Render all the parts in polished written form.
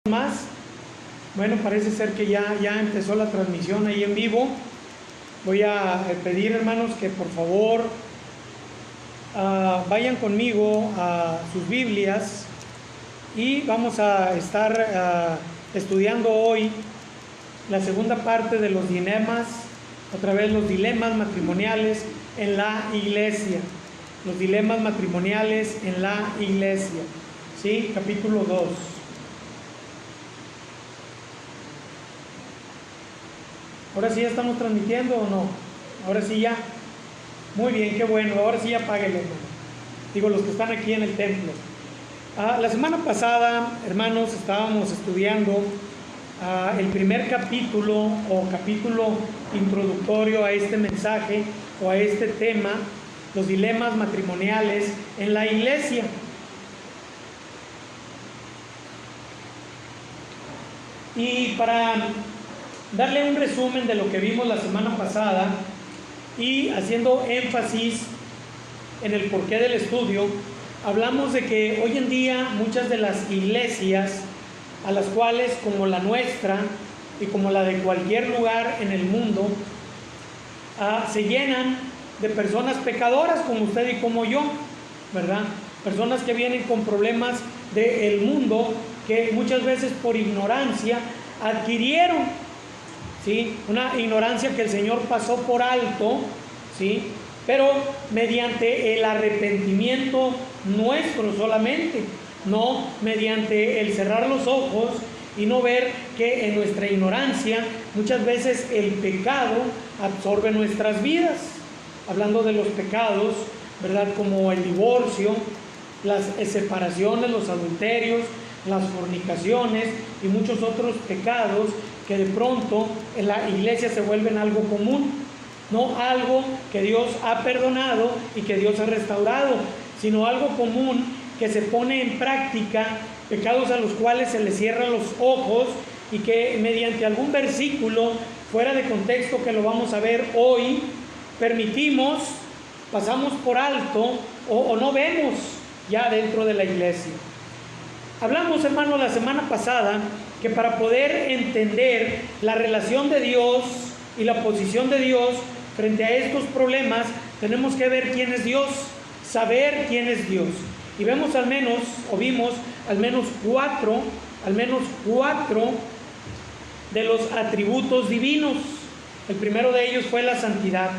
Más. Bueno, parece ser que ya empezó la transmisión ahí en vivo. Voy a pedir, hermanos, que por favor vayan conmigo a sus Biblias y vamos a estar estudiando hoy la segunda parte de los dilemas, otra vez los dilemas matrimoniales en la iglesia. Los dilemas matrimoniales en la iglesia, ¿sí? Capítulo 2. ¿Ahora sí ya estamos transmitiendo o no? Ahora sí ya. Muy bien, qué bueno. Ahora sí ya apáguenlo. Digo, los que están aquí en el templo. La semana pasada, hermanos, estábamos estudiando el primer capítulo o capítulo introductorio a este mensaje o a este tema, los dilemas matrimoniales en la iglesia. Y para darle un resumen de lo que vimos la semana pasada y haciendo énfasis en el porqué del estudio, hablamos de que hoy en día muchas de las iglesias a las cuales, como la nuestra y como la de cualquier lugar en el mundo, se llenan de personas pecadoras como usted y como yo, ¿verdad? Personas que vienen con problemas del mundo que muchas veces por ignorancia adquirieron, ¿sí? Una ignorancia que el Señor pasó por alto, ¿sí? Pero mediante el arrepentimiento nuestro solamente, no mediante el cerrar los ojos y no ver que en nuestra ignorancia muchas veces el pecado absorbe nuestras vidas. Hablando de los pecados, ¿verdad? Como el divorcio, las separaciones, los adulterios, las fornicaciones y muchos otros pecados que de pronto en la iglesia se vuelven algo común, no algo que Dios ha perdonado y que Dios ha restaurado, sino algo común que se pone en práctica, pecados a los cuales se les cierran los ojos y que mediante algún versículo fuera de contexto que lo vamos a ver hoy, permitimos, pasamos por alto o no vemos ya dentro de la iglesia. Hablamos, hermanos, la semana pasada que para poder entender la relación de Dios y la posición de Dios frente a estos problemas, tenemos que ver quién es Dios, saber quién es Dios. Y vemos vimos al menos cuatro de los atributos divinos. El primero de ellos fue la santidad.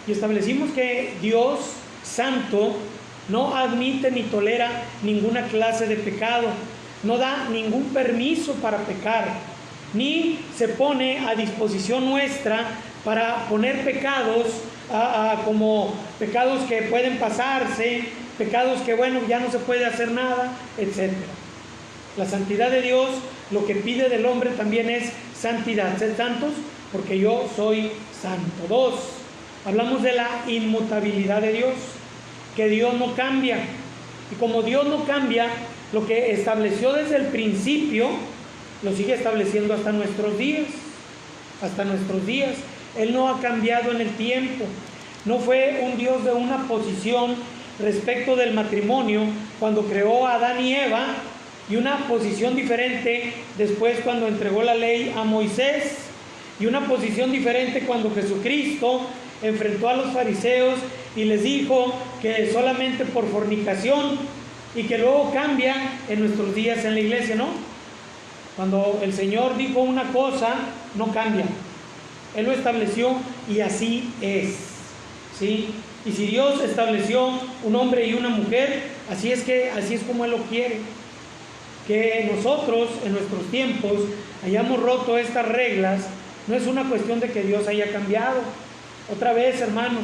Y establecimos que Dios santo no admite ni tolera ninguna clase de pecado, no da ningún permiso para pecar, ni se pone a disposición nuestra para poner pecados como pecados que pueden pasarse, pecados que bueno, ya no se puede hacer nada, etc. La santidad de Dios, lo que pide del hombre también es santidad, ser santos porque yo soy santo. 2, hablamos de la inmutabilidad de Dios, que Dios no cambia, y como Dios no cambia, lo que estableció desde el principio lo sigue estableciendo hasta nuestros días. Él no ha cambiado en el tiempo. No fue un Dios de una posición respecto del matrimonio cuando creó a Adán y Eva, y una posición diferente después cuando entregó la ley a Moisés, y una posición diferente cuando Jesucristo enfrentó a los fariseos y les dijo que solamente por fornicación, y que luego cambia en nuestros días en la iglesia, ¿no? Cuando el Señor dijo una cosa, no cambia. Él lo estableció y así es, ¿sí? Y si Dios estableció un hombre y una mujer, así es como Él lo quiere. Que nosotros en nuestros tiempos hayamos roto estas reglas no es una cuestión de que Dios haya cambiado. Otra vez, hermanos,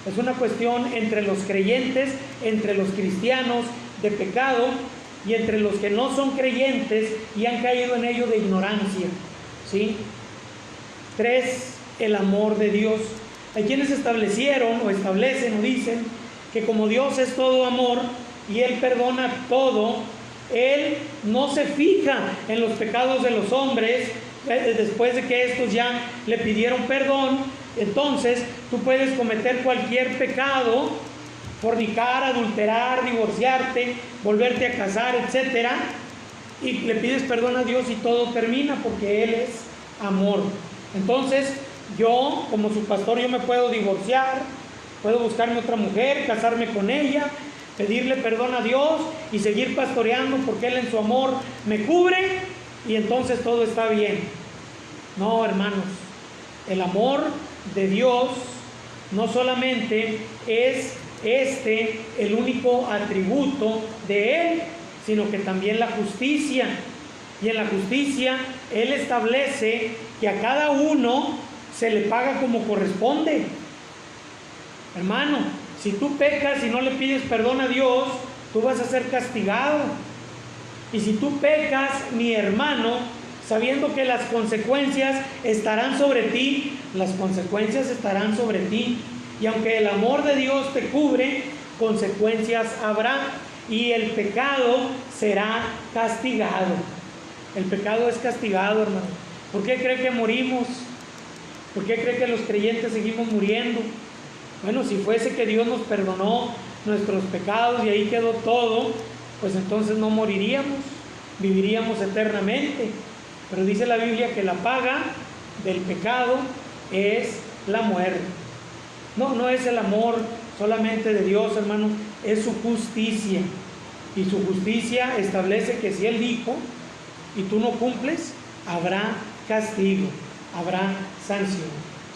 es una cuestión entre los creyentes, entre los cristianos de pecado, y entre los que no son creyentes y han caído en ello de ignorancia, ¿sí? 3, el amor de Dios. Hay quienes establecieron o establecen o dicen que como Dios es todo amor y Él perdona todo, Él no se fija en los pecados de los hombres después de que estos ya le pidieron perdón. Entonces tú puedes cometer cualquier pecado, fornicar, adulterar, divorciarte, volverte a casar, etcétera, y le pides perdón a Dios y todo termina, porque Él es amor. Entonces, yo, como su pastor, yo me puedo divorciar, puedo buscarme otra mujer, casarme con ella, pedirle perdón a Dios y seguir pastoreando, porque Él en su amor me cubre y entonces todo está bien. No, hermanos, el amor de Dios no solamente es el único atributo de Él, sino que también la justicia. Y en la justicia Él establece que a cada uno se le paga como corresponde. Hermano, si tú pecas y no le pides perdón a Dios, tú vas a ser castigado. Y si tú pecas, mi hermano, sabiendo que las consecuencias estarán sobre ti, las consecuencias estarán sobre ti. Y aunque el amor de Dios te cubre, consecuencias habrá. Y el pecado será castigado. El pecado es castigado, hermano. ¿Por qué cree que morimos? ¿Por qué cree que los creyentes seguimos muriendo? Bueno, si fuese que Dios nos perdonó nuestros pecados y ahí quedó todo, pues entonces no moriríamos, viviríamos eternamente. Pero dice la Biblia que la paga del pecado es la muerte. No es el amor solamente de Dios, hermano, es su justicia. Y su justicia establece que si Él dijo y tú no cumples, habrá castigo, habrá sanción.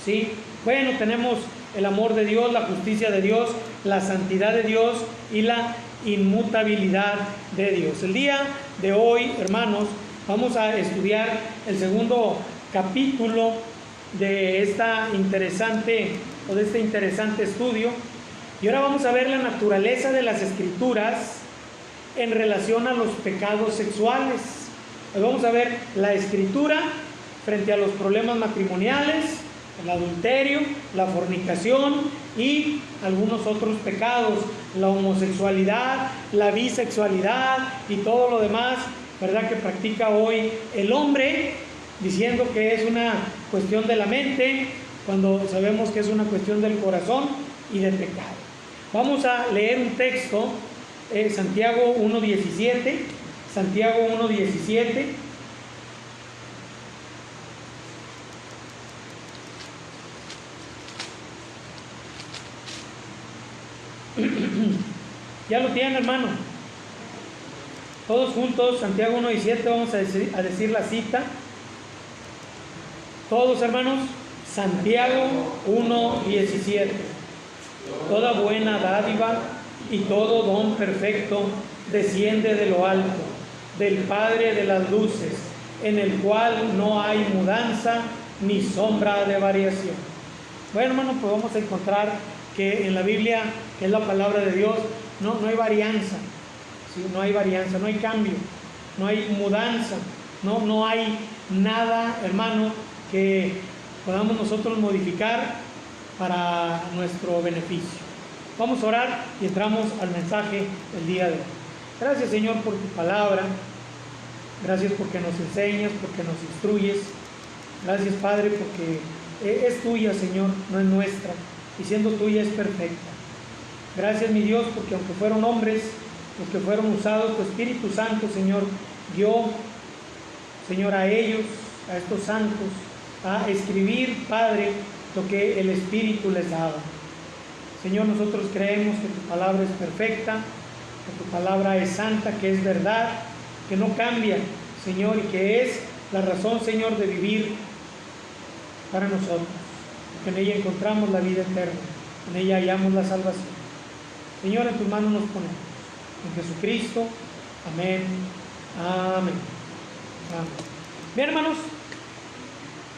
¿Sí? Bueno, tenemos el amor de Dios, la justicia de Dios, la santidad de Dios y la inmutabilidad de Dios. El día de hoy, hermanos, vamos a estudiar el segundo capítulo de este interesante estudio. Y ahora vamos a ver la naturaleza de las Escrituras en relación a los pecados sexuales. Hoy vamos a ver la Escritura frente a los problemas matrimoniales, el adulterio, la fornicación y algunos otros pecados, la homosexualidad, la bisexualidad y todo lo demás, ¿verdad?, que practica hoy el hombre, diciendo que es una cuestión de la mente, cuando sabemos que es una cuestión del corazón y del pecado. Vamos a leer un texto, Santiago 1:17, Santiago 1:17. Ya lo tienen, hermano. Todos juntos, Santiago 1:17, vamos a decir la cita. Todos, hermanos, Santiago 1:17. Toda buena dádiva y todo don perfecto desciende de lo alto, del Padre de las luces, en el cual no hay mudanza ni sombra de variación. Bueno, hermano, pues vamos a encontrar que en la Biblia, que es la palabra de Dios, no hay varianza, ¿sí? No hay varianza, no hay cambio, no hay mudanza, no hay nada, hermano, que podamos nosotros modificar para nuestro beneficio. Vamos a orar y entramos al mensaje del día de hoy. Gracias, Señor, por tu palabra. Gracias porque nos enseñas, porque nos instruyes. Gracias, Padre, porque es tuya, Señor, no es nuestra. Y siendo tuya es perfecta. Gracias, mi Dios, porque aunque fueron hombres los que fueron usados, tu Espíritu Santo, Señor, guió, Señor, a ellos, a estos santos, a escribir, Padre, lo que el Espíritu les daba. Señor, nosotros creemos que tu palabra es perfecta, que tu palabra es santa, que es verdad, que no cambia, Señor, y que es la razón, Señor, de vivir para nosotros. Que en ella encontramos la vida eterna, en ella hallamos la salvación. Señor, en tus manos nos ponemos. En Jesucristo. Amén. Amén. Amén. Bien, hermanos,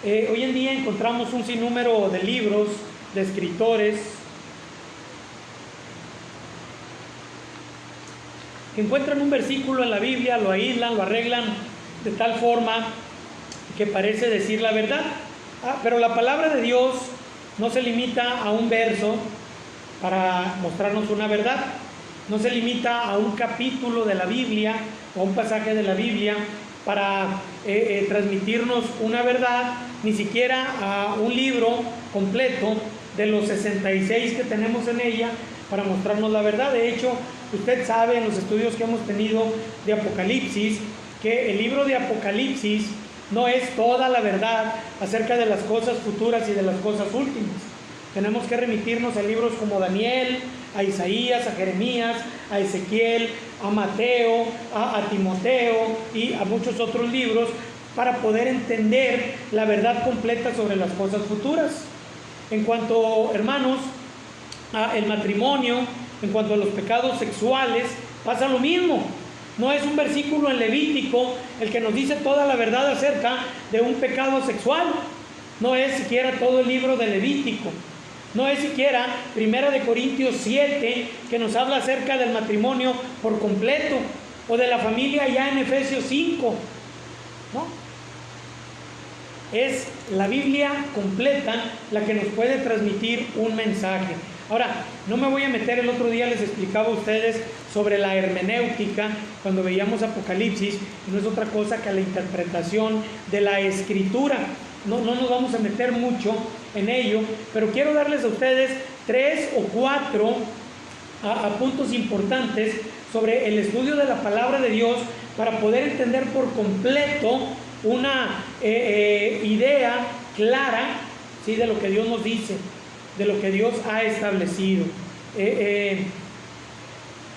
hoy en día encontramos un sinnúmero de libros, de escritores, que encuentran un versículo en la Biblia, lo aíslan, lo arreglan de tal forma que parece decir la verdad. Pero la palabra de Dios no se limita a un verso para mostrarnos una verdad, no se limita a un capítulo de la Biblia o a un pasaje de la Biblia para transmitirnos una verdad, ni siquiera a un libro completo de los 66 que tenemos en ella para mostrarnos la verdad. De hecho, usted sabe, en los estudios que hemos tenido de Apocalipsis, que el libro de Apocalipsis no es toda la verdad acerca de las cosas futuras y de las cosas últimas. Tenemos que remitirnos a libros como Daniel, a Isaías, a Jeremías, a Ezequiel, a Mateo, a Timoteo y a muchos otros libros para poder entender la verdad completa sobre las cosas futuras. En cuanto, hermanos, al matrimonio, en cuanto a los pecados sexuales, pasa lo mismo. No es un versículo en Levítico el que nos dice toda la verdad acerca de un pecado sexual. No es siquiera todo el libro de Levítico. No es siquiera 1 Corintios 7 que nos habla acerca del matrimonio por completo, o de la familia ya en Efesios 5. ¿No? Es la Biblia completa la que nos puede transmitir un mensaje. Ahora, no me voy a meter, el otro día les explicaba a ustedes sobre la hermenéutica cuando veíamos Apocalipsis, y no es otra cosa que la interpretación de la Escritura. No nos vamos a meter mucho en ello, pero quiero darles a ustedes 3 o 4 puntos importantes sobre el estudio de la palabra de Dios para poder entender por completo una idea clara, ¿sí?, de lo que Dios nos dice, de lo que Dios ha establecido.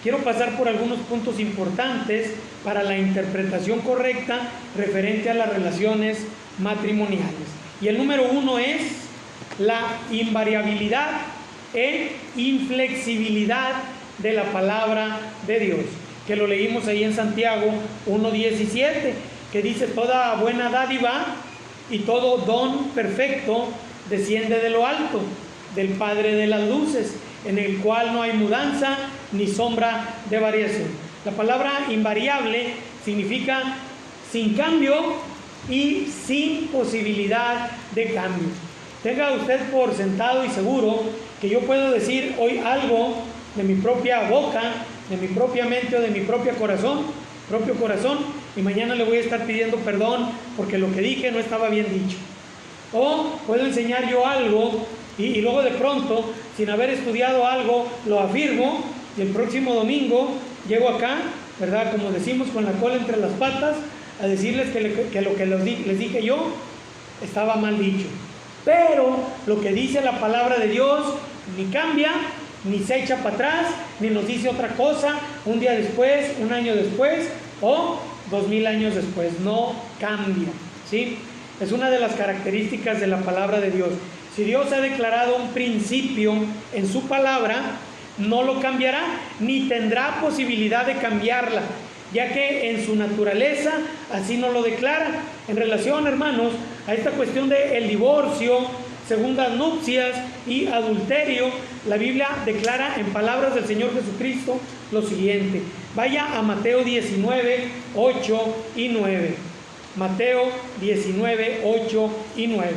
Quiero pasar por algunos puntos importantes para la interpretación correcta referente a las relaciones matrimoniales. Y el número 1 es la invariabilidad e inflexibilidad de la palabra de Dios, que lo leímos ahí en Santiago 1:17, que dice: toda buena dádiva y todo don perfecto desciende de lo alto, del Padre de las luces, en el cual no hay mudanza ni sombra de variación. La palabra invariable significa sin cambio y sin posibilidad de cambio. Tenga usted por sentado y seguro que yo puedo decir hoy algo de mi propia boca, de mi propia mente o de mi propio corazón, y mañana le voy a estar pidiendo perdón porque lo que dije no estaba bien dicho. O puedo enseñar yo algo y luego de pronto, sin haber estudiado algo, lo afirmo, y el próximo domingo llego acá, ¿verdad?, como decimos, con la cola entre las patas, a decirles que lo que les dije yo estaba mal dicho. Pero lo que dice la palabra de Dios ni cambia, ni se echa para atrás, ni nos dice otra cosa un día después, un año después o 2000 años después. No cambia, ¿sí? Es una de las características de la palabra de Dios. Si Dios ha declarado un principio en su palabra, no lo cambiará, ni tendrá posibilidad de cambiarla, ya que en su naturaleza así no lo declara. En relación, hermanos, a esta cuestión del divorcio, segundas nupcias y adulterio, la Biblia declara en palabras del Señor Jesucristo lo siguiente. Vaya a Mateo 19, 8 y 9. Mateo 19, 8 y 9.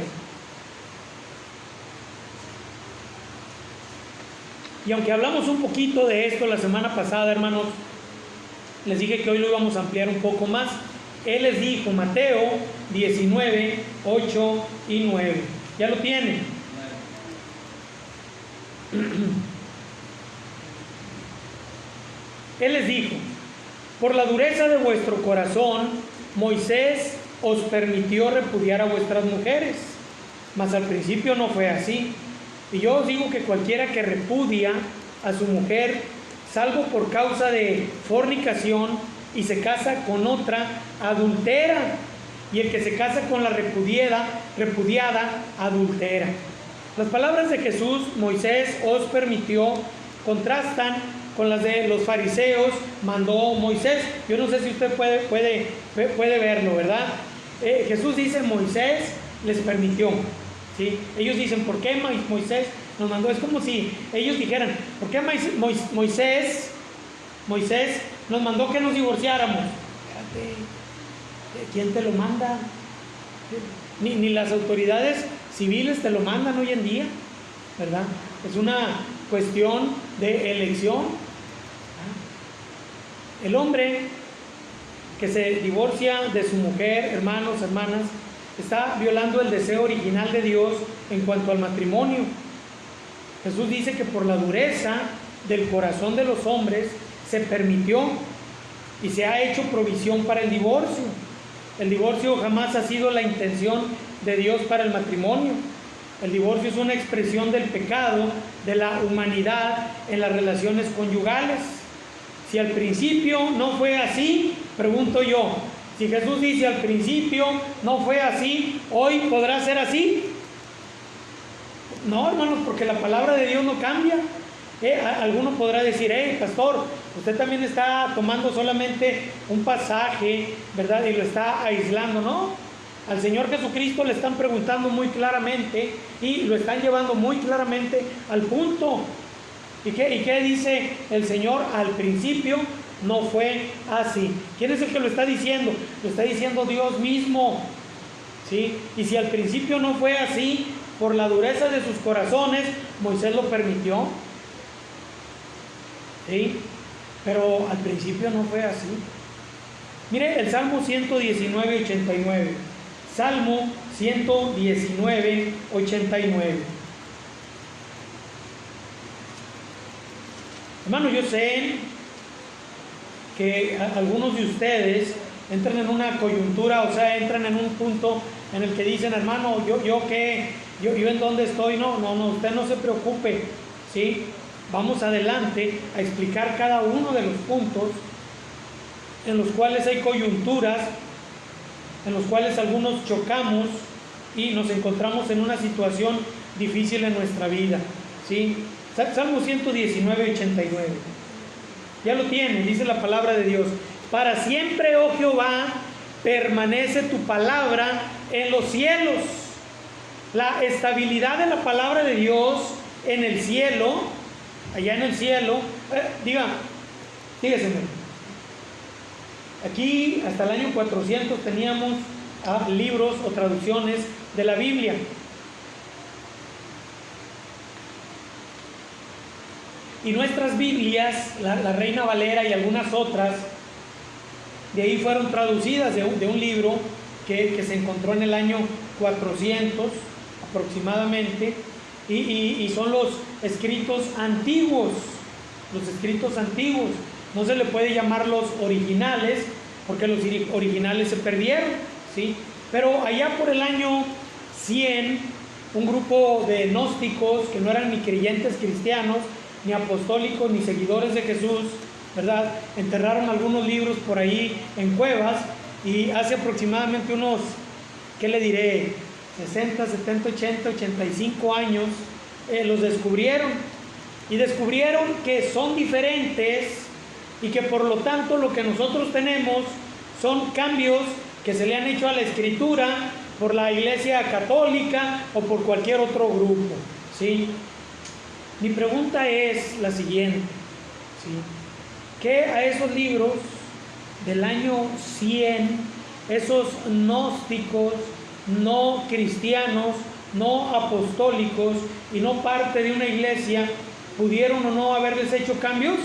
Y aunque hablamos un poquito de esto la semana pasada, hermanos, les dije que hoy lo íbamos a ampliar un poco más. Él les dijo, Mateo 19, 8 y 9. ¿Ya lo tienen? Él les dijo: por la dureza de vuestro corazón, Moisés os permitió repudiar a vuestras mujeres, mas al principio no fue así. Y yo os digo que cualquiera que repudia a su mujer, salvo por causa de fornicación, y se casa con otra, adultera. Y el que se casa con la repudiada, adultera. Las palabras de Jesús, Moisés os permitió, contrastan con las de los fariseos, mandó Moisés. Yo no sé si usted puede verlo, ¿verdad? Jesús dice, Moisés les permitió, ¿sí? Ellos dicen, ¿por qué Moisés nos mandó? Es como si ellos dijeran, ¿por qué Moisés nos mandó que nos divorciáramos? Espérate, ¿quién te lo manda? Ni las autoridades civiles te lo mandan hoy en día, ¿verdad? Es una cuestión de elección. El hombre que se divorcia de su mujer, hermanos, hermanas, está violando el deseo original de Dios en cuanto al matrimonio. Jesús dice que por la dureza del corazón de los hombres se permitió y se ha hecho provisión para el divorcio. El divorcio jamás ha sido la intención de Dios para el matrimonio. El divorcio es una expresión del pecado de la humanidad en las relaciones conyugales. Si al principio no fue así, pregunto yo, si Jesús dice al principio no fue así, ¿hoy podrá ser así? No, hermanos, porque la palabra de Dios no cambia. Alguno podrá decir, pastor, usted también está tomando solamente un pasaje, ¿verdad? Y lo está aislando. No, al Señor Jesucristo le están preguntando muy claramente y lo están llevando muy claramente al punto. ¿Y qué dice el Señor? Al principio no fue así. ¿Quién es el que lo está diciendo? Lo está diciendo Dios mismo, ¿sí? Y si al principio no fue así, por la dureza de sus corazones, Moisés lo permitió, ¿sí? Pero al principio no fue así. Mire el Salmo 119, 89. Salmo 119, 89. Hermano, yo sé que algunos de ustedes entran en una coyuntura, o sea, entran en un punto en el que dicen, hermano, yo en dónde estoy. No, usted no se preocupe, ¿sí? Vamos adelante a explicar cada uno de los puntos en los cuales hay coyunturas, en los cuales algunos chocamos y nos encontramos en una situación difícil en nuestra vida, ¿sí? Salmo 119, 89. Ya lo tiene, dice la palabra de Dios. Para siempre, oh Jehová, permanece tu palabra en los cielos. La estabilidad de la palabra de Dios en el cielo, allá en el cielo, dígase. Aquí hasta el año 400 teníamos libros o traducciones de la Biblia. Y nuestras Biblias, la Reina Valera y algunas otras, de ahí fueron traducidas de un libro que se encontró en el año 400 aproximadamente, y son los escritos antiguos. Los escritos antiguos. No se le puede llamar los originales, porque los originales se perdieron, ¿sí? Pero allá por el año 100, un grupo de gnósticos que no eran ni creyentes cristianos, ni apostólicos, ni seguidores de Jesús, ¿verdad? Enterraron algunos libros por ahí en cuevas, y hace aproximadamente unos, ¿qué le diré? 60, 70, 80, 85 años, los descubrieron. Y descubrieron que son diferentes y que por lo tanto lo que nosotros tenemos son cambios que se le han hecho a la Escritura por la Iglesia Católica o por cualquier otro grupo, ¿sí? Mi pregunta es la siguiente, ¿sí? ¿Qué a esos libros del año 100, esos gnósticos, no cristianos, no apostólicos y no parte de una iglesia, pudieron o no haberles hecho cambios?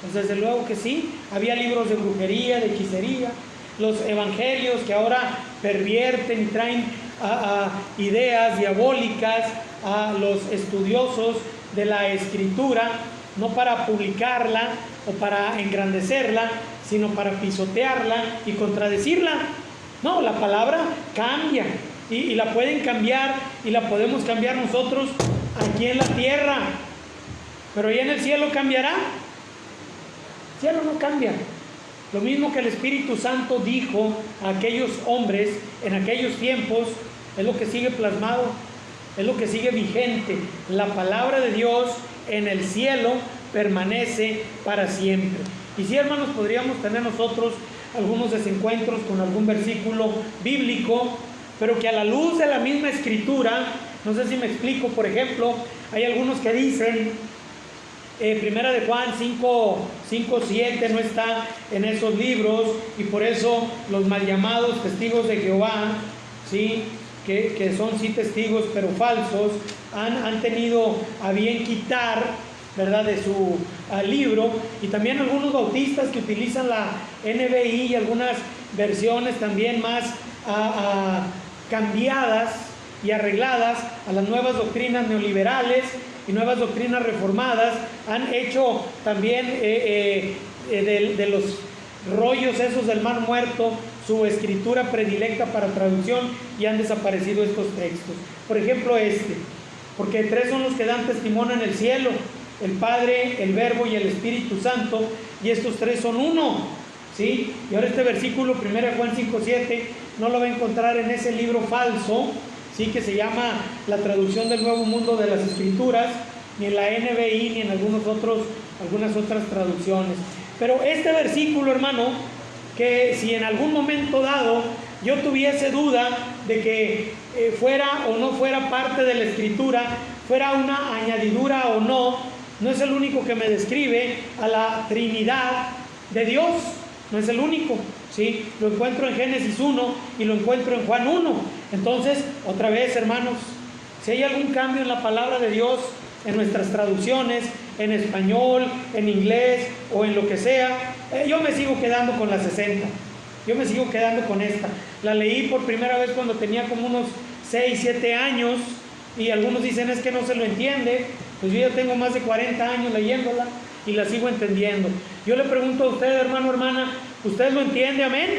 Pues desde luego que sí. Había libros de brujería, de hechicería, los evangelios que ahora pervierten y traen ideas diabólicas a los estudiosos de la Escritura, no para publicarla o para engrandecerla, sino para pisotearla y contradecirla. No, la palabra cambia y la pueden cambiar y la podemos cambiar nosotros aquí en la tierra, pero ¿y en el cielo cambiará? El cielo no cambia. Lo mismo que el Espíritu Santo dijo a aquellos hombres en aquellos tiempos, es lo que sigue plasmado, es lo que sigue vigente. La palabra de Dios en el cielo permanece para siempre. Y sí, hermanos, podríamos tener nosotros algunos desencuentros con algún versículo bíblico, pero que a la luz de la misma Escritura, no sé si me explico. Por ejemplo, hay algunos que dicen, Primera de Juan 5:7 no está en esos libros, y por eso los mal llamados testigos de Jehová, ¿sí? que son sí testigos pero falsos, han tenido a bien quitar, ¿verdad?, de su libro. Y también algunos bautistas que utilizan la NBI y algunas versiones también más cambiadas y arregladas a las nuevas doctrinas neoliberales y nuevas doctrinas reformadas, han hecho también de rollos esos del Mar Muerto, su escritura predilecta para traducción, y han desaparecido estos textos. Por ejemplo, porque tres son los que dan testimonio en el cielo: el Padre, el Verbo y el Espíritu Santo, y estos tres son uno, ¿sí? Y ahora este versículo, 1 Juan 5:7, no lo va a encontrar en ese libro falso, ¿sí?, que se llama la traducción del Nuevo Mundo de las Escrituras, ni en la NBI, ni en algunas otras traducciones. Pero este versículo, hermano, que si en algún momento dado yo tuviese duda de que fuera o no fuera parte de la Escritura, fuera una añadidura o no, no es el único que me describe a la Trinidad de Dios, no es el único, ¿sí? Lo encuentro en Génesis 1 y lo encuentro en Juan 1. Entonces, otra vez, hermanos, si hay algún cambio en la palabra de Dios, en nuestras traducciones, en español, en inglés o en lo que sea, yo me sigo quedando con la 60. Yo me sigo quedando con esta. La leí por primera vez cuando tenía como unos 6, 7 años, y algunos dicen es que no se lo entiende. Pues yo ya tengo más de 40 años leyéndola y la sigo entendiendo. Yo le pregunto a usted, hermano, hermana, ¿usted lo entiende? ¿Amén?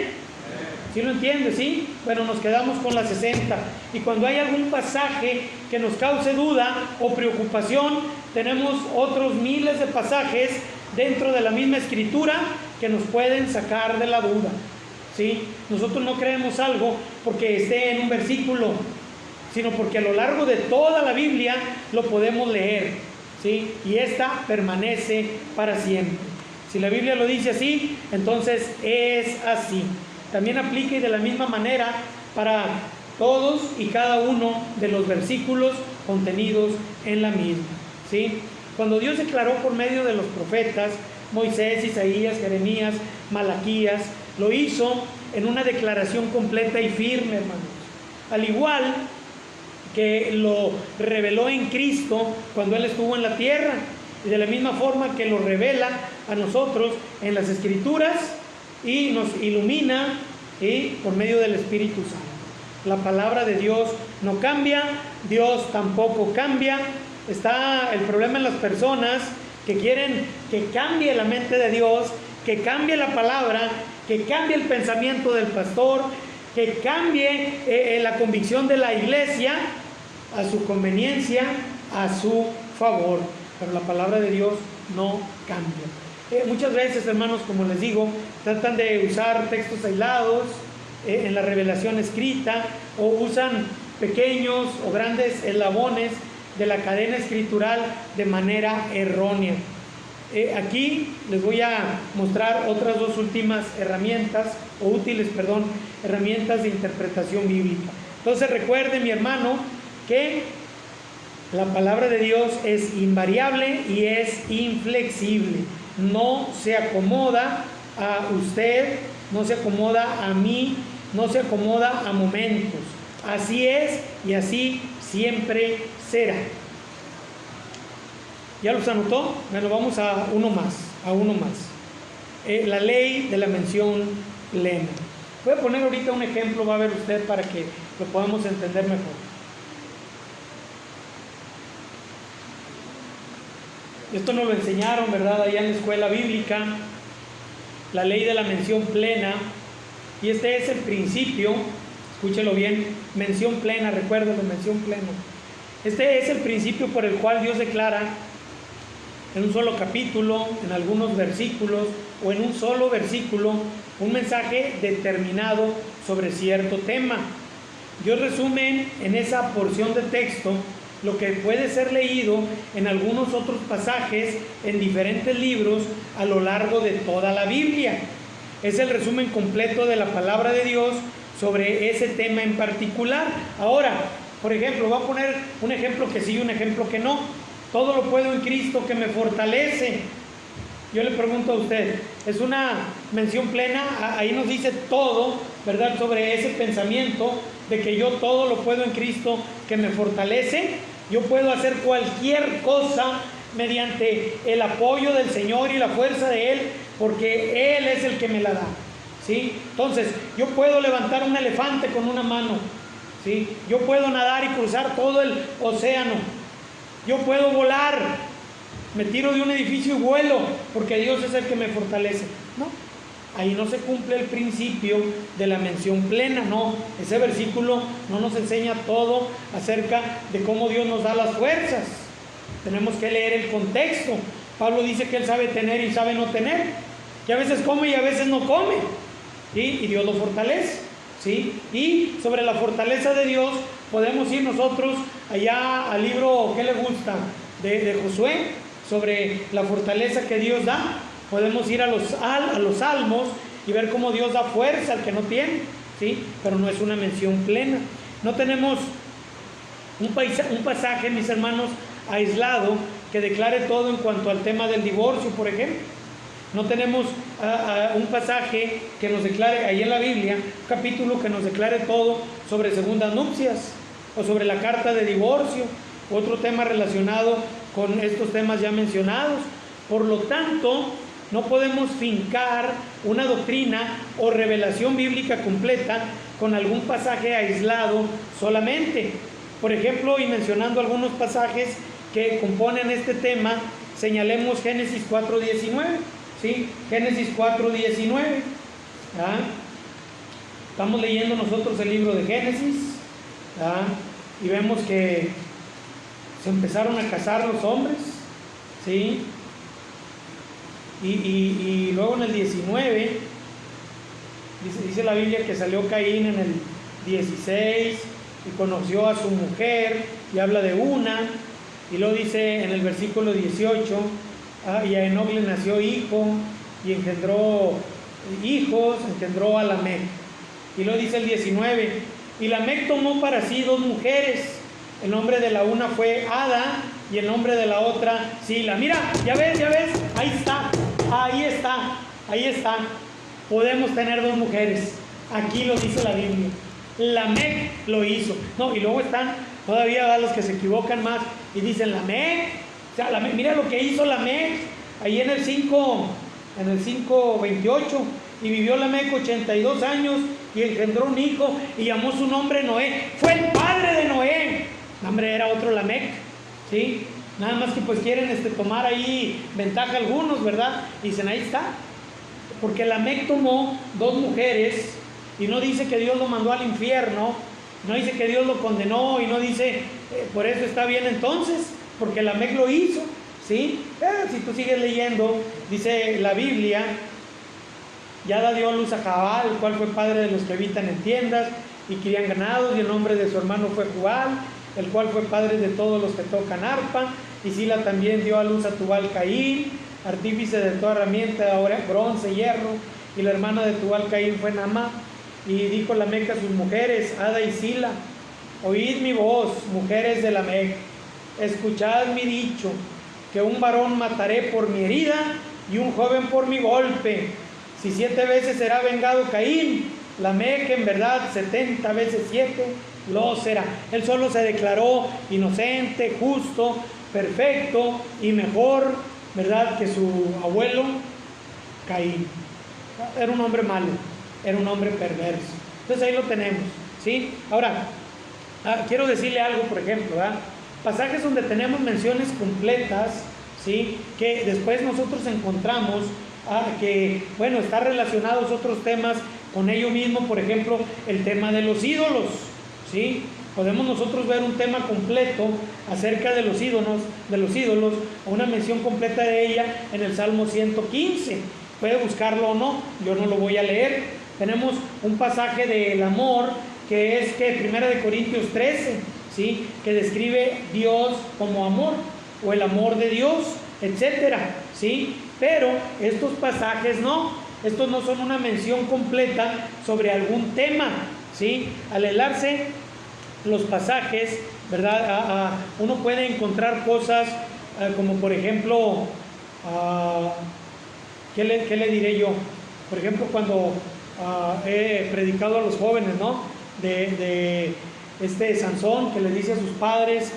¿Sí lo entiende? ¿Sí? Bueno, nos quedamos con la 60. Y cuando hay algún pasaje que nos cause duda o preocupación, tenemos otros miles de pasajes dentro de la misma escritura que nos pueden sacar de la duda, ¿sí? Nosotros no creemos algo porque esté en un versículo, sino porque a lo largo de toda la Biblia lo podemos leer, ¿sí? Y esta permanece para siempre. Si la Biblia lo dice así, entonces es así. También aplica y de la misma manera para todos y cada uno de los versículos contenidos en la misma, ¿sí? Cuando Dios declaró por medio de los profetas, Moisés, Isaías, Jeremías, Malaquías, lo hizo en una declaración completa y firme, hermanos. Al igual que lo reveló en Cristo cuando Él estuvo en la tierra, y de la misma forma que lo revela a nosotros en las Escrituras y nos ilumina por medio del Espíritu Santo. La palabra de Dios no cambia, Dios tampoco cambia. Está el problema en las personas que quieren que cambie la mente de Dios, que cambie la palabra, que cambie el pensamiento del pastor, que cambie la convicción de la iglesia a su conveniencia, a su favor. Pero la palabra de Dios no cambia. Muchas veces, hermanos, como les digo, tratan de usar textos aislados en la revelación escrita, o usan pequeños o grandes eslabones de la cadena escritural de manera errónea. Aquí les voy a mostrar otras dos últimas herramientas de interpretación bíblica. Entonces recuerde, mi hermano, que la palabra de Dios es invariable y es inflexible. No se acomoda a usted, no se acomoda a mí, no se acomoda a momentos. Así es y así siempre será. ¿Ya los anotó? Bueno, vamos a uno más. La ley de la mención plena. Voy a poner ahorita un ejemplo, va a ver usted, para que lo podamos entender mejor. Esto nos lo enseñaron, ¿verdad?, allá en la escuela bíblica, la ley de la mención plena. Y este es el principio, escúchelo bien, mención plena, recuérdelo, mención plena. Este es el principio por el cual Dios declara en un solo capítulo, en algunos versículos o en un solo versículo, un mensaje determinado sobre cierto tema. Dios resume en esa porción de texto lo que puede ser leído en algunos otros pasajes en diferentes libros a lo largo de toda la Biblia. Es el resumen completo de la palabra de Dios sobre ese tema en particular. Ahora, por ejemplo, voy a poner un ejemplo que sí y un ejemplo que no. Todo lo puedo en Cristo que me fortalece. Yo le pregunto a usted, ¿es una mención plena? Ahí nos dice todo, ¿verdad?, sobre ese pensamiento de que yo todo lo puedo en Cristo que me fortalece. Yo puedo hacer cualquier cosa mediante el apoyo del Señor y la fuerza de Él, porque Él es el que me la da, ¿sí? Entonces, yo puedo levantar un elefante con una mano, ¿sí? Yo puedo nadar y cruzar todo el océano. Yo puedo volar, me tiro de un edificio y vuelo, porque Dios es el que me fortalece. No, ahí no se cumple el principio de la mención plena, no, ese versículo no nos enseña todo acerca de cómo Dios nos da las fuerzas. Tenemos que leer el contexto. Pablo dice que él sabe tener y sabe no tener, que a veces come y a veces no come, ¿sí? Y Dios lo fortalece, ¿sí? Y sobre la fortaleza de Dios podemos ir nosotros allá al libro, ¿qué le gusta? De Josué, sobre la fortaleza que Dios da. Podemos ir a los salmos y ver cómo Dios da fuerza al que no tiene, ¿sí? Pero no es una mención plena. No tenemos un pasaje, mis hermanos, aislado que declare todo en cuanto al tema del divorcio, por ejemplo. No tenemos un pasaje que nos declare, ahí en la Biblia, un capítulo que nos declare todo sobre segundas nupcias o sobre la carta de divorcio, otro tema relacionado con estos temas ya mencionados. Por lo tanto, no podemos fincar una doctrina o revelación bíblica completa con algún pasaje aislado solamente. Por ejemplo, y mencionando algunos pasajes que componen este tema, señalemos Génesis 4:19, ¿sí? Génesis 4:19. Estamos leyendo nosotros el libro de Génesis, y vemos que se empezaron a casar los hombres, ¿sí? Y luego en el 19, dice la Biblia que salió Caín en el 16 y conoció a su mujer, y habla de una, y luego dice en el versículo 18, y a Enoc le nació hijo, y engendró hijos, engendró a Lamec. Y luego dice el 19, y Lamec tomó para sí 2 mujeres, el nombre de la una fue Ada, y el nombre de la otra Sila. Mira, ya ves, ahí está. Podemos tener 2 mujeres, aquí lo dice la Biblia. Lamec lo hizo. No, y luego están todavía los que se equivocan más y dicen Lamec. O sea, Lamec, mira lo que hizo Lamec ahí en el 5:28. Y vivió Lamec 82 años y engendró un hijo y llamó su nombre Noé. Fue el padre de Noé. El nombre era otro Lamec, ¿sí? Nada más que pues quieren tomar ahí ventaja algunos, ¿verdad? Y dicen, ahí está. Porque Lamec tomó 2 mujeres y no dice que Dios lo mandó al infierno, no dice que Dios lo condenó y no dice, por eso está bien entonces, porque Lamec lo hizo, ¿sí? Pero si tú sigues leyendo, dice la Biblia, ya dio luz a Jabal, el cual fue padre de los que habitan en tiendas y crían ganados, y el nombre de su hermano fue Jubal, el cual fue padre de todos los que tocan arpa. Y Sila también dio a luz a Tubal Caín, artífice de toda herramienta, bronce, hierro, y la hermana de Tubal Caín fue Naamá. Y dijo Lamec a sus mujeres, Ada y Sila, oíd mi voz, mujeres de Lamec, escuchad mi dicho, que un varón mataré por mi herida y un joven por mi golpe. Si 7 veces será vengado Caín, Lamec en verdad 70 veces 7 lo será. Él solo se declaró inocente, justo, perfecto y mejor, ¿verdad?, que su abuelo Caín. Era un hombre malo, era un hombre perverso. Entonces ahí lo tenemos, ¿sí? Ahora, quiero decirle algo, por ejemplo, ¿verdad? Pasajes donde tenemos menciones completas, ¿sí?, que después nosotros encontramos que, bueno, está relacionados otros temas con ello mismo. Por ejemplo, el tema de los ídolos, ¿sí? Podemos nosotros ver un tema completo acerca de los ídolos, una mención completa de ella en el Salmo 115. Puede buscarlo o no, yo no lo voy a leer. Tenemos un pasaje del amor que es que 1 Corintios 13, ¿sí?, que describe Dios como amor, o el amor de Dios, etcétera, ¿sí? Pero estos pasajes estos no son una mención completa sobre algún tema, ¿sí? Al helarse los pasajes, ¿verdad?, uno puede encontrar cosas como, por ejemplo, ¿qué le diré yo? Por ejemplo, cuando he predicado a los jóvenes, ¿no?, de Sansón, que le dice a sus padres,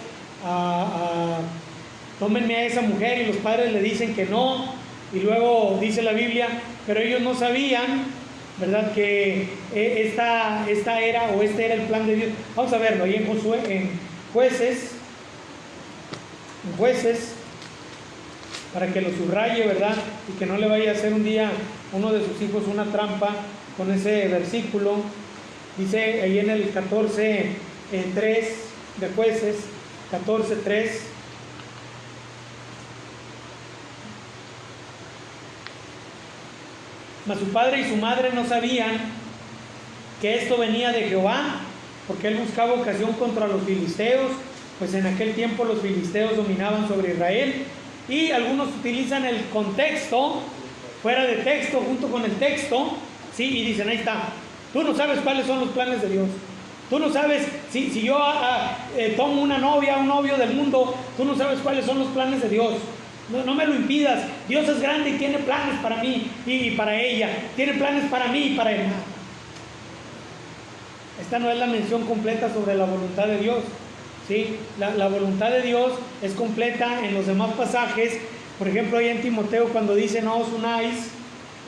tómenme a esa mujer, y los padres le dicen que no, y luego dice la Biblia, pero ellos no sabían, ¿verdad?, que este era el plan de Dios. Vamos a verlo ahí en Jueces, para que lo subraye, ¿verdad?, y que no le vaya a hacer un día uno de sus hijos una trampa con ese versículo. Dice ahí en el 14:3 de Jueces, 14:3. Mas su padre y su madre no sabían que esto venía de Jehová, porque él buscaba ocasión contra los filisteos, pues en aquel tiempo los filisteos dominaban sobre Israel. Y algunos utilizan el contexto fuera de texto, junto con el texto, ¿sí? Y dicen, ahí está, tú no sabes cuáles son los planes de Dios. Tú no sabes, si yo tomo una novia, un novio del mundo, tú no sabes cuáles son los planes de Dios. No me lo impidas. Dios es grande y tiene planes para mí y para ella. Tiene planes para mí y para él. Esta no es la mención completa sobre la voluntad de Dios, ¿sí? La voluntad de Dios es completa en los demás pasajes. Por ejemplo, ahí en Timoteo, cuando dice no os unáis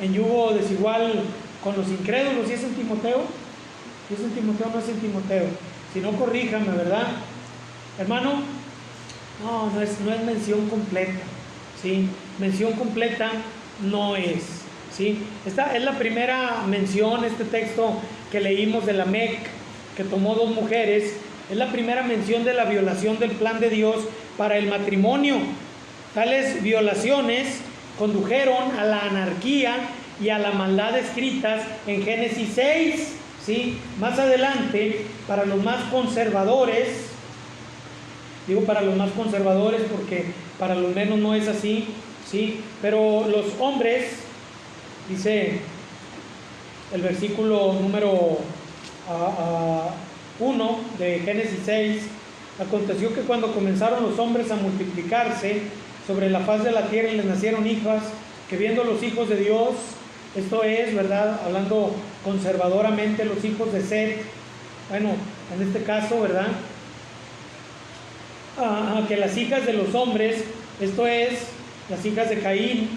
en yugo desigual con los incrédulos. ¿Sí es en Timoteo? ¿Sí es en Timoteo? No es en Timoteo. Si no, corríjame, ¿verdad? Hermano, no es mención completa, ¿sí? Mención completa no es, ¿sí? Esta es la primera mención, este texto que leímos de Lamec, que tomó 2 mujeres, es la primera mención de la violación del plan de Dios para el matrimonio. Tales violaciones condujeron a la anarquía y a la maldad descritas en Génesis 6, ¿sí? Más adelante, para los más conservadores, digo para los más conservadores porque para los menos no es así, ¿sí? Pero los hombres, dice el versículo número 1 de Génesis 6, aconteció que cuando comenzaron los hombres a multiplicarse sobre la faz de la tierra y les nacieron hijas, que viendo los hijos de Dios, esto es, ¿verdad?, hablando conservadoramente, los hijos de Set, bueno, en este caso, ¿verdad?, que las hijas de los hombres, esto es, las hijas de Caín,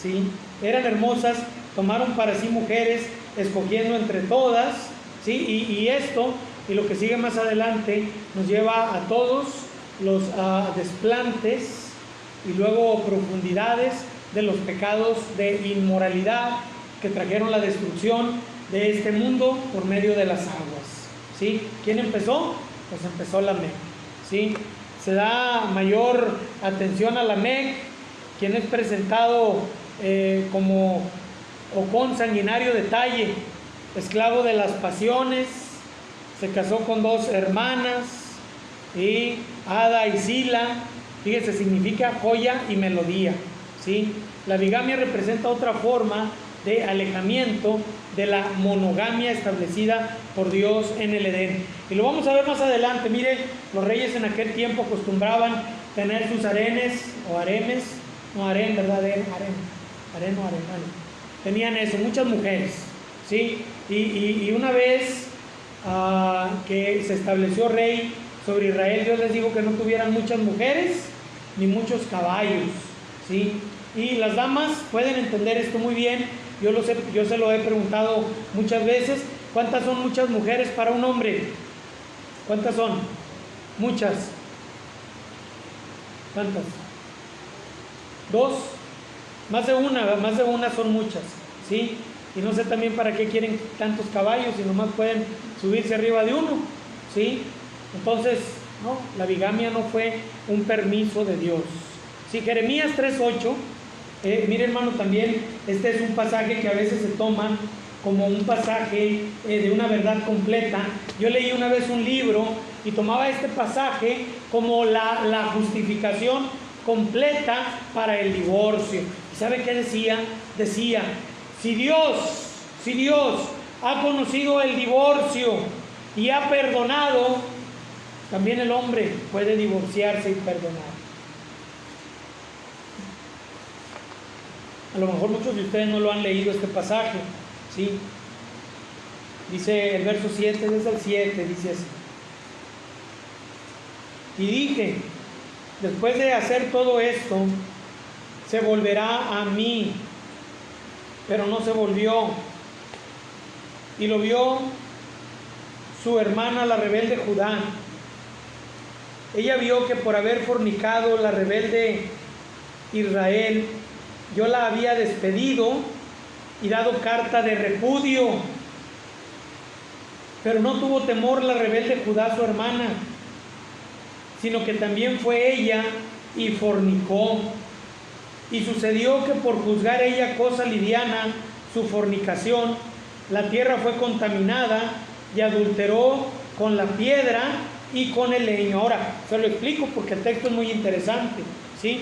¿sí?, eran hermosas, tomaron para sí mujeres, escogiendo entre todas, ¿sí? Y esto, y lo que sigue más adelante, nos lleva a todos los desplantes y luego profundidades de los pecados de inmoralidad que trajeron la destrucción de este mundo por medio de las aguas, ¿sí? ¿Quién empezó? Pues empezó Lamec, ¿sí? Se da mayor atención a Lamec, quien es presentado como o con sanguinario detalle, esclavo de las pasiones, se casó con 2 hermanas, y Ada y Sila, fíjese, significa joya y melodía, ¿sí? La bigamia representa otra forma de alejamiento de la monogamia establecida por Dios en el Edén. Y lo vamos a ver más adelante. Mire, los reyes en aquel tiempo acostumbraban tener sus harenes o haremes, no harén, ¿verdad? Harén o harén, tenían eso, muchas mujeres, ¿sí? Y una vez que se estableció rey sobre Israel, Dios les dijo que no tuvieran muchas mujeres ni muchos caballos, ¿sí? Y las damas pueden entender esto muy bien. Yo se lo he preguntado muchas veces. ¿Cuántas son muchas mujeres para un hombre? ¿Cuántas son? Muchas. ¿Cuántas? 2. Más de una son muchas, ¿sí? Y no sé también para qué quieren tantos caballos si nomás pueden subirse arriba de uno, ¿sí? Entonces, no, la bigamia no fue un permiso de Dios. Sí, Jeremías 3:8, mire hermano, también este es un pasaje que a veces se toma como un pasaje de una verdad completa. Yo leí una vez un libro y tomaba este pasaje como la justificación completa para el divorcio. ¿Y sabe qué decía? Decía, si Dios ha conocido el divorcio y ha perdonado, también el hombre puede divorciarse y perdonar. A lo mejor muchos de ustedes no lo han leído este pasaje, ¿sí? Dice el verso 7, desde el 7, dice así. Y dije, después de hacer todo esto, se volverá a mí, pero no se volvió. Y lo vio su hermana, la rebelde Judá. Ella vio que por haber fornicado la rebelde Israel, yo la había despedido y dado carta de repudio. Pero no tuvo temor la rebelde Judá, su hermana, sino que también fue ella y fornicó. Y sucedió que por juzgar ella cosa liviana su fornicación, la tierra fue contaminada y adulteró con la piedra y con el leño. Ahora, se lo explico porque el texto es muy interesante, ¿sí?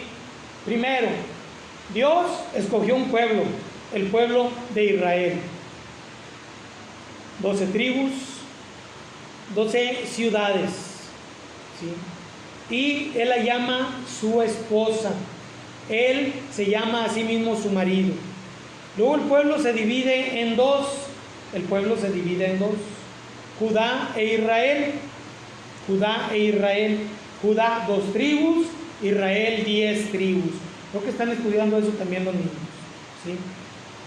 Primero, Dios escogió un pueblo, el pueblo de Israel. 12 tribus, 12 ciudades, ¿sí? Y Él la llama su esposa. Él se llama a sí mismo su marido. Luego el pueblo se divide en dos. El pueblo se divide en dos. Judá e Israel. Judá e Israel. Judá 2 tribus, Israel 10 tribus. Creo que están estudiando eso también los niños, ¿sí?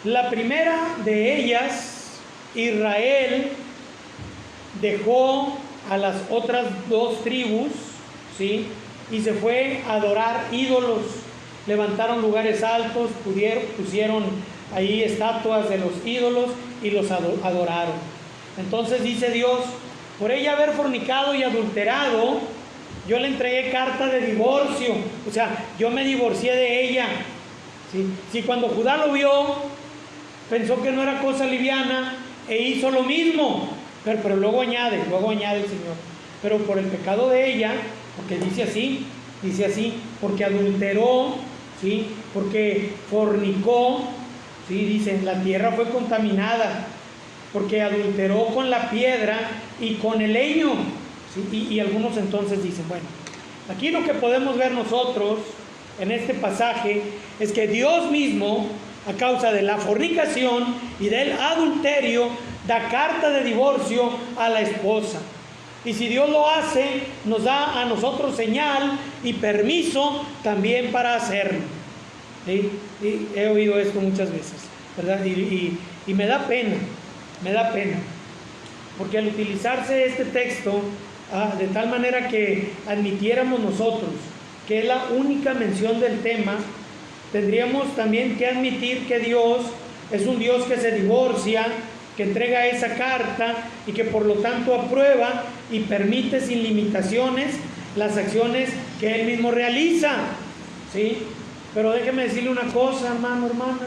La primera de ellas, Israel, dejó a las otras 2 tribus, ¿sí? Y se fue a adorar ídolos. Levantaron lugares altos, pusieron ahí estatuas de los ídolos y los adoraron. Entonces dice Dios, por ella haber fornicado y adulterado, yo le entregué carta de divorcio. O sea, yo me divorcié de ella. Si cuando Judá lo vio, pensó que no era cosa liviana e hizo lo mismo. Pero luego añade el Señor. Pero por el pecado de ella, porque dice así, porque adulteró, ¿sí? Porque fornicó, ¿sí? Dice, la tierra fue contaminada, porque adulteró con la piedra y con el leño, ¿sí? Y algunos entonces dicen, bueno, aquí lo que podemos ver nosotros en este pasaje es que Dios mismo, a causa de la fornicación y del adulterio, da carta de divorcio a la esposa. Y si Dios lo hace, nos da a nosotros señal y permiso también para hacerlo. ¿Sí? Y he oído esto muchas veces, ¿verdad? Y me da pena, porque al utilizarse este texto, de tal manera que admitiéramos nosotros que es la única mención del tema, tendríamos también que admitir que Dios es un Dios que se divorcia, que entrega esa carta y que por lo tanto aprueba y permite sin limitaciones las acciones que Él mismo realiza, ¿sí? Pero déjeme decirle una cosa, hermano, hermana,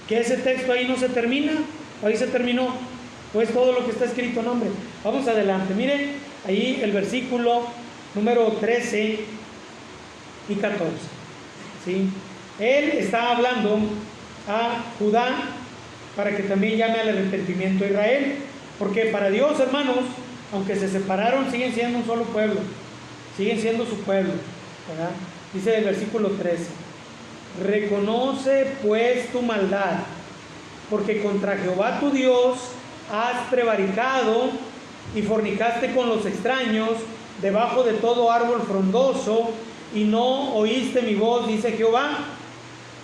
que ese texto ahí no se termina, ahí se terminó, pues todo lo que está escrito, no, hombre. Vamos adelante, mire, ahí el versículo número 13 y 14, ¿sí? Él está hablando a Judá para que también llame al arrepentimiento a Israel, porque para Dios, hermanos, aunque se separaron, siguen siendo un solo pueblo, siguen siendo su pueblo, ¿verdad? Dice el versículo 13, reconoce pues tu maldad, porque contra Jehová tu Dios has prevaricado y fornicaste con los extraños debajo de todo árbol frondoso y no oíste mi voz, dice Jehová.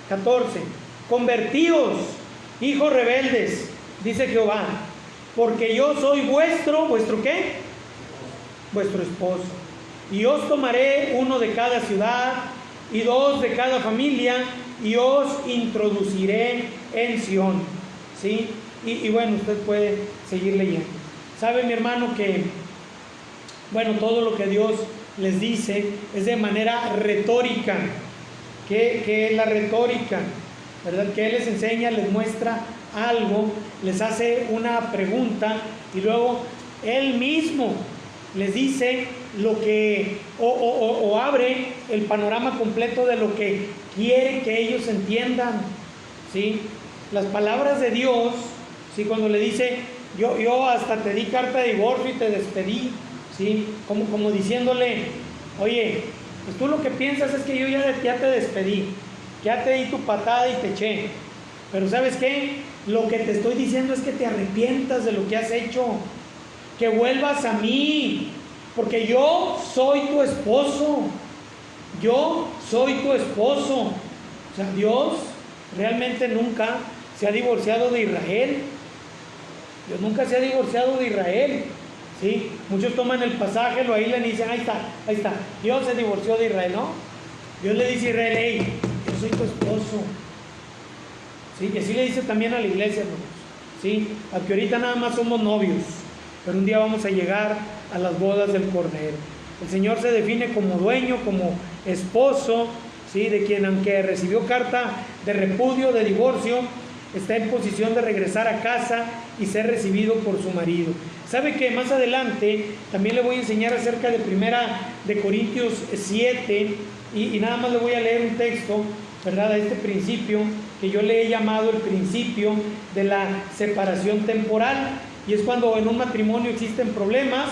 14, convertíos, hijos rebeldes, dice Jehová, porque yo soy ¿vuestro qué? Vuestro esposo. Y os tomaré 1 de cada ciudad y 2 de cada familia y os introduciré en Sión, ¿sí? Y bueno, usted puede seguir leyendo. ¿Sabe, mi hermano, que bueno, todo lo que Dios les dice es de manera retórica? ¿Qué es la retórica? ¿Verdad? Que Él les enseña, les muestra algo, les hace una pregunta y luego Él mismo les dice lo que, o abre el panorama completo de lo que quiere que ellos entiendan, ¿sí? Las palabras de Dios, ¿sí? Cuando le dice, yo hasta te di carta de divorcio y te despedí, ¿sí? Como diciéndole, oye, pues tú lo que piensas es que yo ya te despedí, ya te di tu patada y te eché, pero ¿sabes qué? Lo que te estoy diciendo es que te arrepientas de lo que has hecho, que vuelvas a mí, porque yo soy tu esposo, yo soy tu esposo. O sea, Dios realmente nunca se ha divorciado de Israel, Dios nunca se ha divorciado de Israel, ¿sí? Muchos toman el pasaje, lo aíslan y dicen, ahí está, Dios se divorció de Israel, ¿no? Dios le dice a Israel, hey, yo soy tu esposo, ¿sí? Y así le dice también a la iglesia, hermanos, ¿sí? Aunque ahorita nada más somos novios, pero un día vamos a llegar a las bodas del Cordero. El Señor se define como dueño, como esposo, ¿sí? De quien, aunque recibió carta de repudio, de divorcio, está en posición de regresar a casa y ser recibido por su marido. Sabe que más adelante también le voy a enseñar acerca de 1 de Corintios 7 y nada más le voy a leer un texto, ¿verdad? A este principio que yo le he llamado el principio de la separación temporal, y es cuando en un matrimonio existen problemas,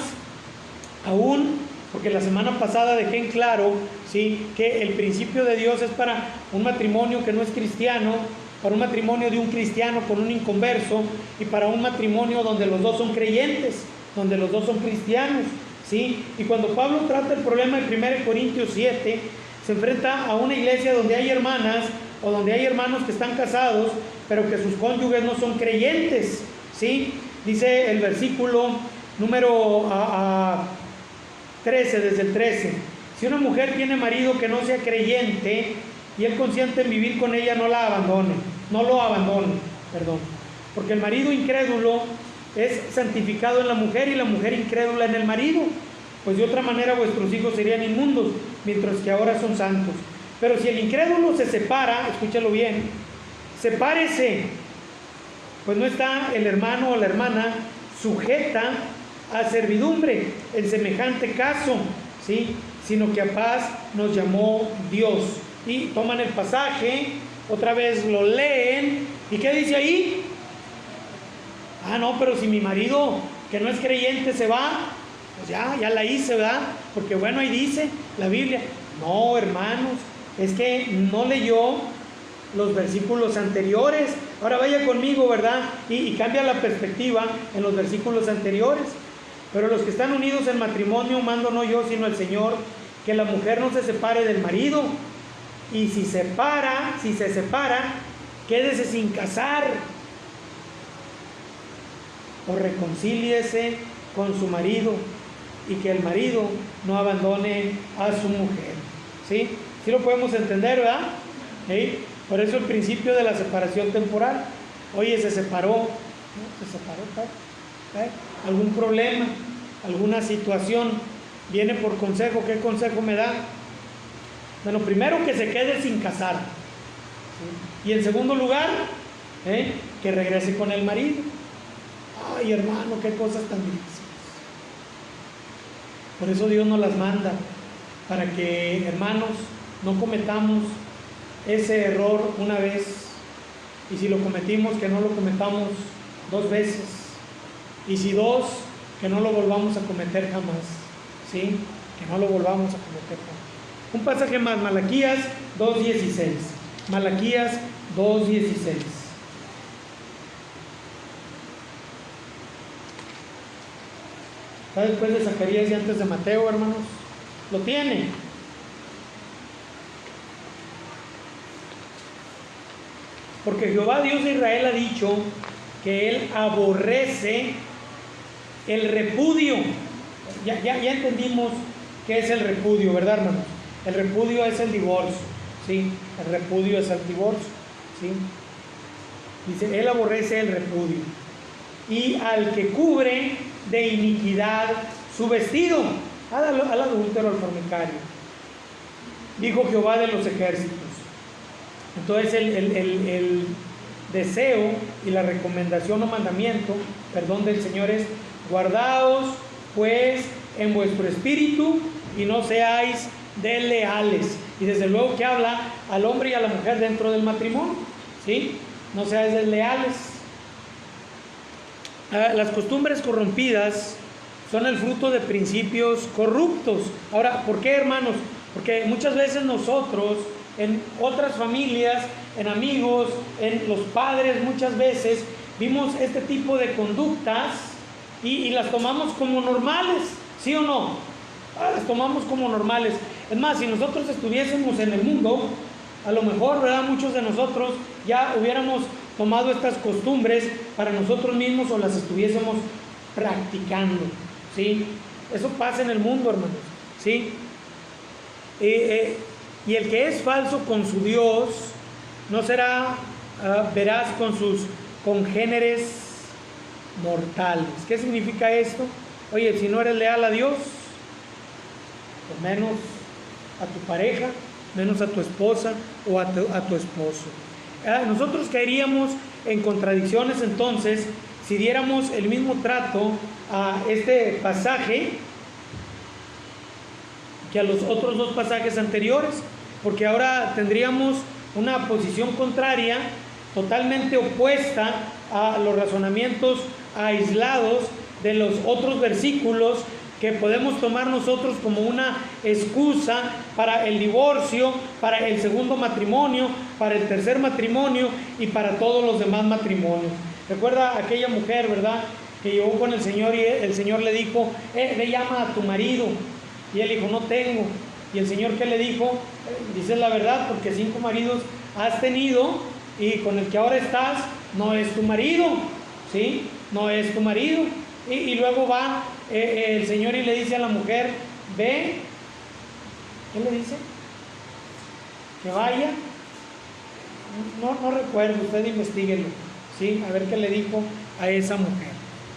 aún porque la semana pasada dejé en claro, ¿sí?, que el principio de Dios es para un matrimonio que no es cristiano, para un matrimonio de un cristiano con un inconverso, y para un matrimonio donde los dos son creyentes, donde los dos son cristianos, ¿sí? Y cuando Pablo trata el problema en 1 Corintios 7, se enfrenta a una iglesia donde hay hermanas o donde hay hermanos que están casados, pero que sus cónyuges no son creyentes, ¿sí? Dice el versículo número 13, desde el 13: si una mujer tiene marido que no sea creyente y él consiente en vivir con ella, no lo abandone, porque el marido incrédulo es santificado en la mujer y la mujer incrédula en el marido, pues de otra manera vuestros hijos serían inmundos, mientras que ahora son santos. Pero si el incrédulo se separa, escúchalo bien, sepárese, pues no está el hermano o la hermana sujeta a servidumbre en semejante caso, ¿sí?, sino que a paz nos llamó Dios. Y toman el pasaje, otra vez lo leen, ¿y qué dice ahí? No, pero si mi marido que no es creyente se va, pues ya la hice, ¿verdad? Porque bueno, ahí dice la Biblia. No, hermanos, es que no leyó los versículos anteriores. Ahora vaya conmigo, ¿verdad? Y cambia la perspectiva en los versículos anteriores. Pero los que están unidos en matrimonio, mando no yo, sino el Señor, que la mujer no se separe del marido. Y si se separa, quédese sin casar. O reconcíliese con su marido, y que el marido no abandone a su mujer. ¿Sí? ¿Sí lo podemos entender, verdad? ¿Sí? Por eso el principio de la separación temporal. Oye, se separó. ¿No? Se separó, ¿eh? Algún problema, alguna situación, viene por consejo. ¿Qué consejo me da? Bueno, primero, que se quede sin casar, ¿sí? Y en segundo lugar, que regrese con el marido. Ay, hermano, qué cosas tan difíciles. Por eso Dios nos las manda, para que, hermanos, no cometamos ese error una vez, y si lo cometimos, que no lo cometamos dos veces, y si dos, que no lo volvamos a cometer jamás, ¿sí? Que no lo volvamos a cometer jamás. Un pasaje más, Malaquías 2:16. Malaquías 2:16. Está después de Zacarías y antes de Mateo, hermanos. ¿Lo tiene? Porque Jehová Dios de Israel ha dicho que Él aborrece el repudio. Ya entendimos qué es el repudio, ¿verdad, hermanos? El repudio es el divorcio, ¿sí? El repudio es el divorcio, ¿sí? Dice, Él aborrece el repudio. Y al que cubre de iniquidad su vestido, al adúltero, al fornicario, dijo Jehová de los ejércitos. Entonces el deseo y la recomendación o mandamiento, perdón, del Señor es: guardaos pues en vuestro espíritu y no seáis desleales. Y desde luego que habla al hombre y a la mujer dentro del matrimonio, ¿sí? No seáis desleales. Las costumbres corrompidas son el fruto de principios corruptos. Ahora, ¿por qué, hermanos? Porque muchas veces nosotros, en otras familias, en amigos, en los padres, muchas veces vimos este tipo de conductas y las tomamos como normales, ¿sí o no? Las tomamos como normales. Es más, si nosotros estuviésemos en el mundo, a lo mejor, ¿verdad?, muchos de nosotros ya hubiéramos tomado estas costumbres para nosotros mismos o las estuviésemos practicando, ¿sí? Eso pasa en el mundo, hermanos, ¿sí? Y el que es falso con su Dios no será verás con sus congéneres mortales. ¿Qué significa esto? Oye, si no eres leal a Dios, pues menos a tu pareja, menos a tu esposa o a tu esposo. Nosotros caeríamos en contradicciones entonces si diéramos el mismo trato a este pasaje que a los otros dos pasajes anteriores, porque ahora tendríamos una posición contraria, totalmente opuesta a los razonamientos aislados de los otros versículos que podemos tomar nosotros como una excusa para el divorcio, para el segundo matrimonio, para el tercer matrimonio y para todos los demás matrimonios. Recuerda aquella mujer, ¿verdad?, que llegó con el Señor y el Señor le dijo, ve, llama a tu marido. Y él dijo, no tengo. Y el Señor, ¿qué le dijo? Dices la verdad, porque 5 maridos has tenido y con el que ahora estás no es tu marido, ¿sí? No es tu marido. Y luego va el Señor y le dice a la mujer, ve, ¿qué le dice? Que vaya. No recuerdo, usted investiguenlo, ¿sí? A ver qué le dijo a esa mujer,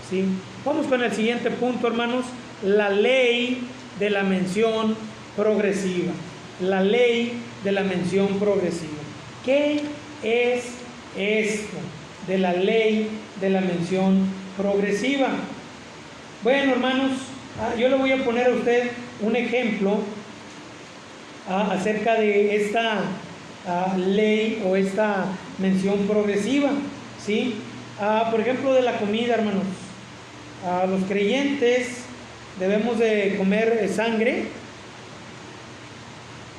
¿sí? Vamos con el siguiente punto, hermanos, la ley de la mención progresiva. La ley de la mención progresiva. ¿Qué es esto de la ley de la mención progresiva? Bueno, hermanos, yo le voy a poner a usted un ejemplo acerca de esta ley o esta mención progresiva, ¿sí? Por ejemplo, de la comida, hermanos. Los creyentes debemos de comer sangre.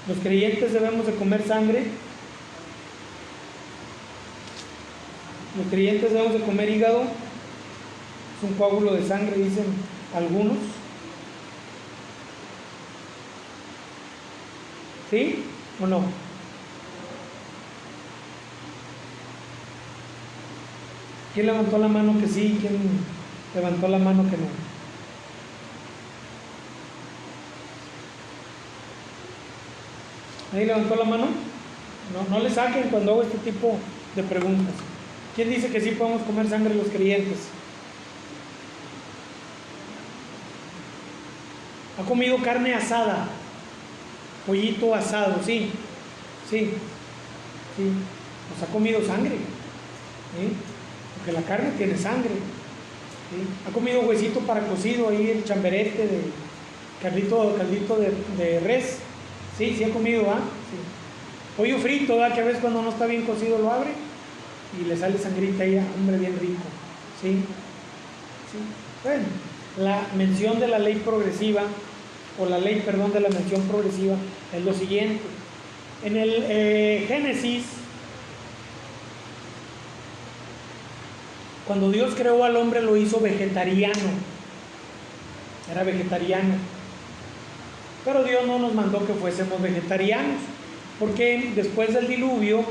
Los creyentes debemos de comer sangre. Los creyentes debemos de comer hígado. Es un coágulo de sangre, dicen algunos. ¿Sí o no? ¿Quién levantó la mano que sí? ¿Quién levantó la mano que no? ¿Ahí levantó la mano? No le saquen cuando hago este tipo de preguntas. ¿Quién dice que sí podemos comer sangre los creyentes? ¿Ha comido carne asada? Pollito asado, sí. Pues ha comido sangre, ¿sí? Porque la carne tiene sangre, ¿sí? Ha comido huesito para cocido, ahí el chamberete de caldito de res. Sí ha comido, ¿ah? Sí. Pollo frito, ¿verdad? Que a veces cuando no está bien cocido lo abre y le sale sangrita ahí, hombre, bien rico. Sí. Bueno, la mención de la ley progresiva, o la ley, perdón, de la mención progresiva es lo siguiente. En el Génesis, cuando Dios creó al hombre lo hizo vegetariano. Era vegetariano. Pero Dios no nos mandó que fuésemos vegetarianos, porque después del diluvio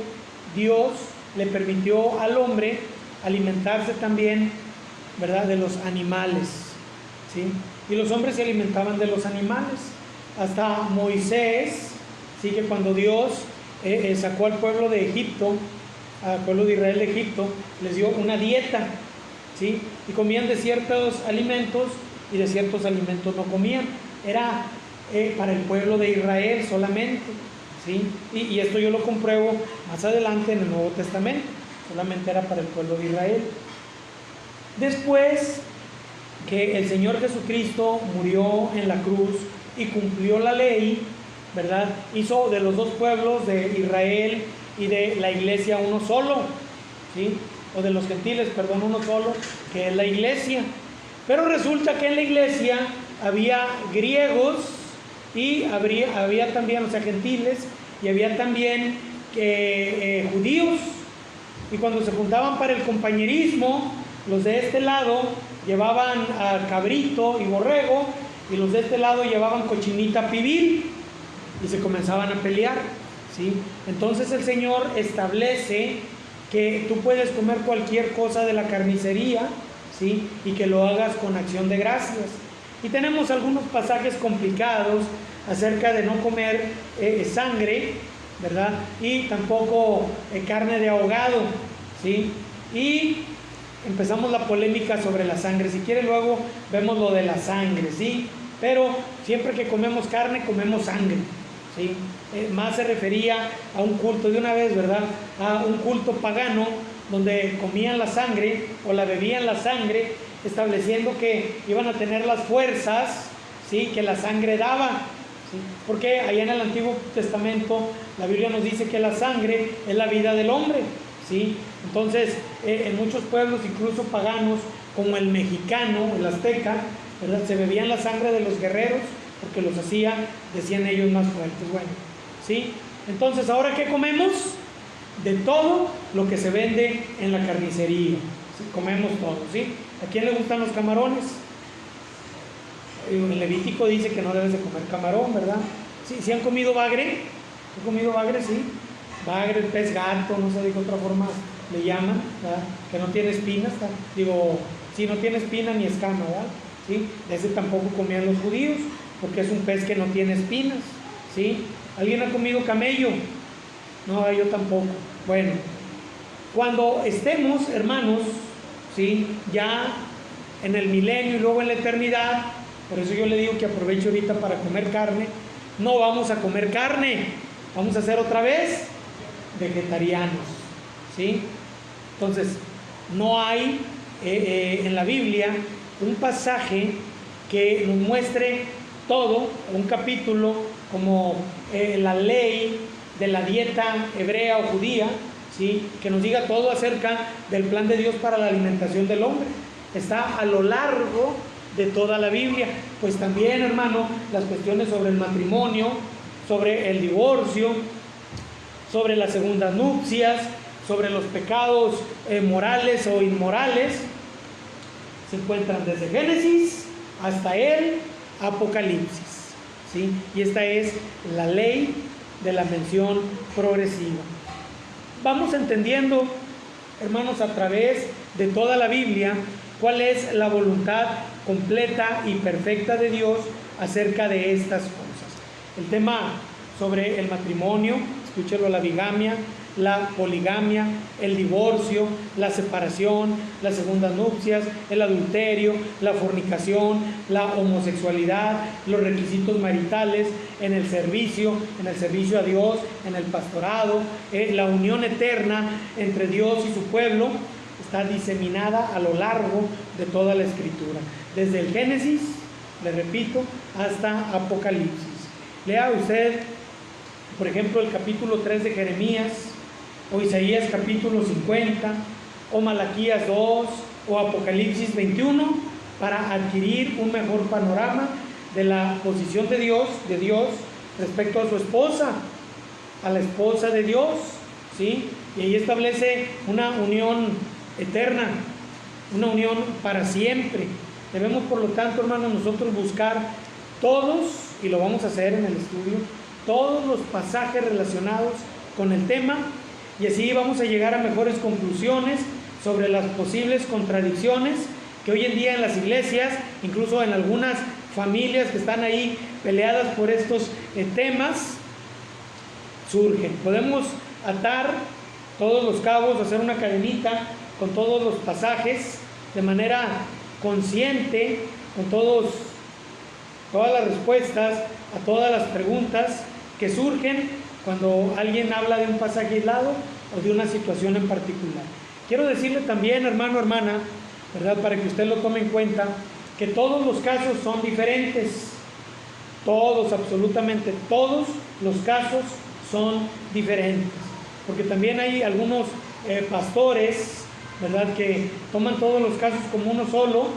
Dios le permitió al hombre alimentarse también, ¿verdad?, de los animales, ¿sí? Y los hombres se alimentaban de los animales. Hasta Moisés, sí, que cuando Dios sacó al pueblo de Egipto, al pueblo de Israel de Egipto, les dio una dieta, ¿sí? Y comían de ciertos alimentos y de ciertos alimentos no comían. Era para el pueblo de Israel solamente, ¿sí? Y esto yo lo compruebo más adelante en el Nuevo Testamento. Solamente era para el pueblo de Israel. Después que el Señor Jesucristo murió en la cruz y cumplió la ley, ¿verdad?, hizo de los dos pueblos, de Israel y de la iglesia, uno solo, ¿sí? O de los gentiles, perdón, uno solo, que es la iglesia. Pero resulta que en la iglesia había griegos y había también, o sea, gentiles, y había también judíos. Y cuando se juntaban para el compañerismo, los de este lado llevaban a cabrito y borrego, y los de este lado llevaban cochinita pibil, y se comenzaban a pelear, ¿sí? Entonces el Señor establece que tú puedes comer cualquier cosa de la carnicería, ¿sí?, y que lo hagas con acción de gracias. Y tenemos algunos pasajes complicados acerca de no comer sangre, ¿verdad? Y tampoco carne de ahogado, ¿sí? Y empezamos la polémica sobre la sangre. Si quiere luego vemos lo de la sangre, ¿sí? Pero siempre que comemos carne, comemos sangre, ¿sí? Más se refería a un culto de una vez, ¿verdad? A un culto pagano donde comían la sangre o la bebían la sangre, estableciendo que iban a tener las fuerzas, ¿sí?, que la sangre daba, ¿sí? Porque allá en el Antiguo Testamento la Biblia nos dice que la sangre es la vida del hombre, ¿sí? Entonces en muchos pueblos, incluso paganos, como el mexicano, el azteca, ¿verdad?, se bebían la sangre de los guerreros porque los hacía, decían ellos, más fuertes. Bueno, ¿sí? Entonces, ¿ahora qué comemos? De todo lo que se vende en la carnicería, ¿sí? Comemos todo, ¿sí? ¿A quién le gustan los camarones? El Levítico dice que no debes de comer camarón, ¿verdad? ¿Sí? ¿Sí han comido bagre? ¿Han comido bagre? Sí. Bagre, el pez gato, no sé de qué otra forma le llaman, ¿verdad? Que no tiene espinas, ¿verdad? Digo, sí, no tiene espina ni escama, ¿verdad? ¿Sí? Ese tampoco comían los judíos, porque es un pez que no tiene espinas, ¿sí? ¿Alguien ha comido camello? No, yo tampoco. Bueno, cuando estemos, hermanos, ¿sí?, ya en el milenio y luego en la eternidad, por eso yo le digo que aproveche ahorita para comer carne. No vamos a comer carne, vamos a ser otra vez vegetarianos, ¿sí? Entonces, no hay en la Biblia un pasaje que nos muestre todo, un capítulo como la ley de la dieta hebrea o judía, ¿sí?, que nos diga todo acerca del plan de Dios para la alimentación del hombre. Está a lo largo de toda la Biblia. Pues también, hermano, las cuestiones sobre el matrimonio, sobre el divorcio, sobre las segundas nupcias, sobre los pecados morales o inmorales, se encuentran desde Génesis hasta el Apocalipsis, ¿sí? Y esta es la ley de la mención progresiva. Vamos entendiendo, hermanos, a través de toda la Biblia, cuál es la voluntad completa y perfecta de Dios acerca de estas cosas. El tema sobre el matrimonio, escúchelo, la bigamia, la poligamia, el divorcio, la separación, las segundas nupcias, el adulterio, la fornicación, la homosexualidad, los requisitos maritales, en el servicio a Dios, en el pastorado, la unión eterna entre Dios y su pueblo, está diseminada a lo largo de toda la Escritura, desde el Génesis, le repito, hasta Apocalipsis. Lea usted, por ejemplo, el capítulo 3 de Jeremías, o Isaías capítulo 50, o Malaquías 2, o Apocalipsis 21, para adquirir un mejor panorama de la posición de Dios respecto a su esposa, a la esposa de Dios, ¿sí? Y ahí establece una unión eterna, una unión para siempre. Debemos, por lo tanto, hermanos, nosotros buscar todos, y lo vamos a hacer en el estudio, todos los pasajes relacionados con el tema, y así vamos a llegar a mejores conclusiones sobre las posibles contradicciones que hoy en día en las iglesias, incluso en algunas familias que están ahí peleadas por estos temas, surgen. Podemos atar todos los cabos, hacer una cadenita con todos los pasajes de manera consciente, con todas las respuestas a todas las preguntas que surgen cuando alguien habla de un pasaje aislado o de una situación en particular. Quiero decirle también, hermano, hermana, ¿verdad?, para que usted lo tome en cuenta, que todos los casos son diferentes. Todos, absolutamente todos los casos son diferentes. Porque también hay algunos pastores, ¿verdad?, que toman todos los casos como uno solo,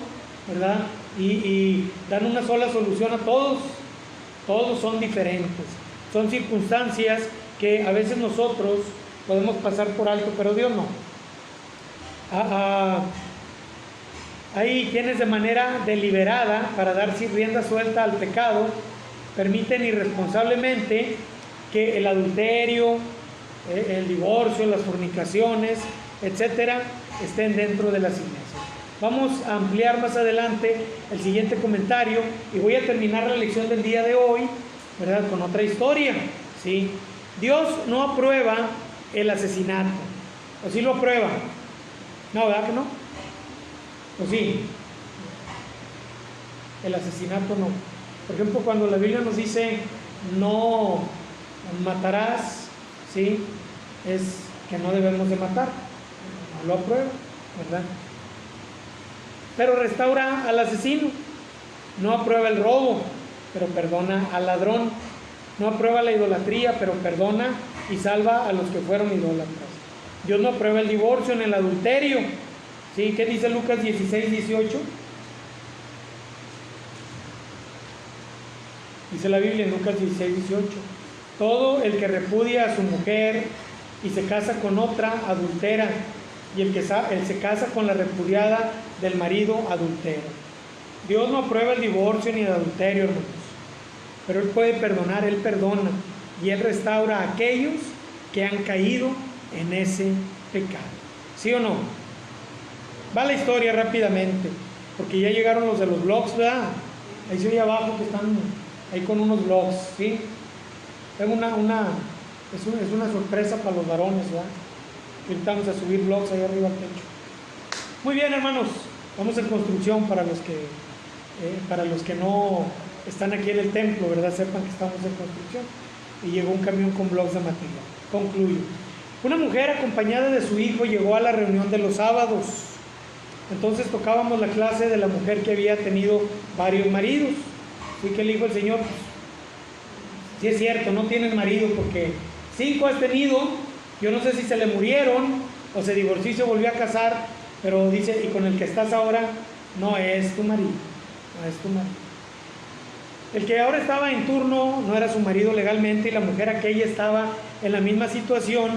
¿verdad?, y dan una sola solución a todos. Todos son diferentes. Son circunstancias que a veces nosotros podemos pasar por alto, pero Dios no. Hay quienes de manera deliberada, para dar rienda suelta al pecado, permiten irresponsablemente que el adulterio, el divorcio, las fornicaciones, etcétera, estén dentro de las iglesias. Vamos a ampliar más adelante el siguiente comentario y voy a terminar la lección del día de hoy, ¿verdad?, con otra historia, ¿sí? Dios no aprueba el asesinato. ¿O sí lo aprueba? No, ¿verdad que no? ¿O sí? El asesinato no. Por ejemplo, cuando la Biblia nos dice no matarás, ¿sí? Es que no debemos de matar. No lo aprueba, ¿verdad? Pero restaura al asesino. No aprueba el robo, pero perdona al ladrón. No aprueba la idolatría, pero perdona y salva a los que fueron idólatras. Dios no aprueba el divorcio ni el adulterio. ¿Sí? ¿Qué dice Lucas 16:18? Dice la Biblia en Lucas 16:18. Todo el que repudia a su mujer y se casa con otra, adultera. Y el se casa con la repudiada del marido, adultero. Dios no aprueba el divorcio ni el adulterio, hermanos. Pero Él puede perdonar, Él perdona. Y Él restaura a aquellos que han caído en ese pecado. ¿Sí o no? Va la historia rápidamente, porque ya llegaron los de los blogs, ¿verdad? Ahí se oye abajo que están ahí con unos blogs, ¿sí? Tengo es una sorpresa para los varones, ¿verdad? Ahorita vamos a subir blogs ahí arriba al techo. Muy bien, hermanos, vamos en construcción para los que no están aquí en el templo, ¿verdad? Sepan que estamos en construcción. Y llegó un camión con blogs de material. Concluyo. Una mujer acompañada de su hijo llegó a la reunión de los sábados. Entonces tocábamos la clase de la mujer que había tenido varios maridos. Así que le dijo el Señor, pues, sí es cierto, no tienes marido porque 5 has tenido, yo no sé si se le murieron o se divorció y se volvió a casar, pero dice, y con el que estás ahora no es tu marido, no es tu marido. El que ahora estaba en turno no era su marido legalmente y la mujer aquella estaba en la misma situación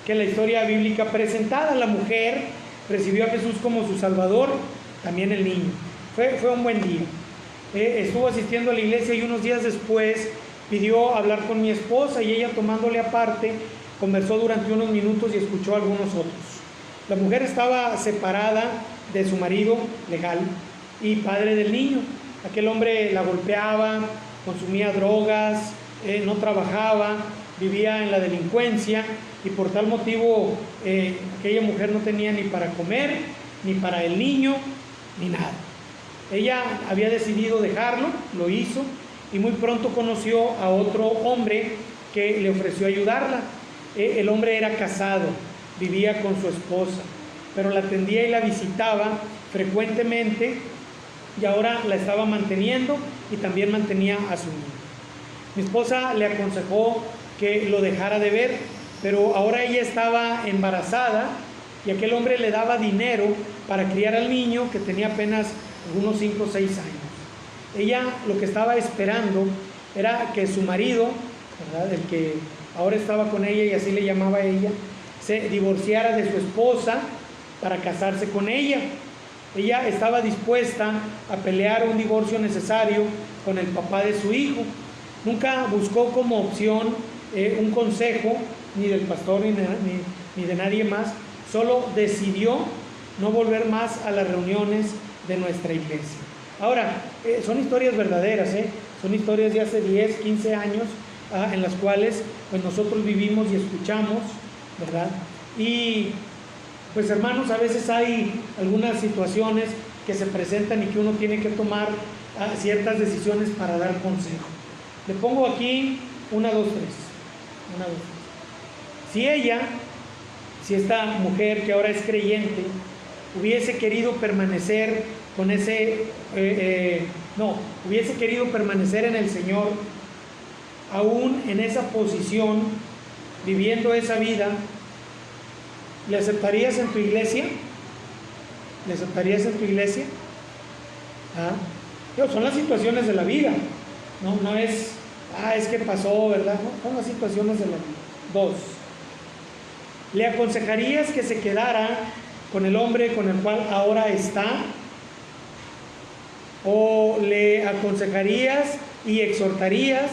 que la historia bíblica presentada. La mujer recibió a Jesús como su Salvador, también el niño. Fue un buen día. Estuvo asistiendo a la iglesia y unos días después pidió hablar con mi esposa y ella, tomándole aparte, conversó durante unos minutos y escuchó a algunos otros. La mujer estaba separada de su marido legal y padre del niño. Aquel hombre la golpeaba, consumía drogas, no trabajaba, vivía en la delincuencia y por tal motivo aquella mujer no tenía ni para comer, ni para el niño, ni nada. Ella había decidido dejarlo, lo hizo y muy pronto conoció a otro hombre que le ofreció ayudarla. El hombre era casado, vivía con su esposa, pero la atendía y la visitaba frecuentemente y ahora la estaba manteniendo y también mantenía a su niño. Mi esposa le aconsejó que lo dejara de ver, pero ahora ella estaba embarazada y aquel hombre le daba dinero para criar al niño que tenía apenas unos 5 o 6 años. Ella lo que estaba esperando era que su marido, ¿verdad?, el que ahora estaba con ella y así le llamaba a ella, se divorciara de su esposa para casarse con ella. Ella estaba dispuesta a pelear un divorcio necesario con el papá de su hijo. Nunca buscó como opción un consejo, ni del pastor ni de nadie más. Solo decidió no volver más a las reuniones de nuestra iglesia. Ahora, son historias verdaderas, son historias de hace 10, 15 años en las cuales pues nosotros vivimos y escuchamos, ¿verdad? Y pues hermanos, a veces hay algunas situaciones que se presentan y que uno tiene que tomar ciertas decisiones para dar consejo. Le pongo aquí 1, 2, 3. Si esta mujer que ahora es creyente hubiese querido permanecer hubiese querido permanecer en el Señor, aún en esa posición, viviendo esa vida, ¿le aceptarías en tu iglesia? ¿Le aceptarías en tu iglesia? Son las situaciones de la vida, no es, es que pasó, ¿verdad? No, son las situaciones de la vida. 2, ¿le aconsejarías que se quedara con el hombre con el cual ahora está? ¿O le aconsejarías y exhortarías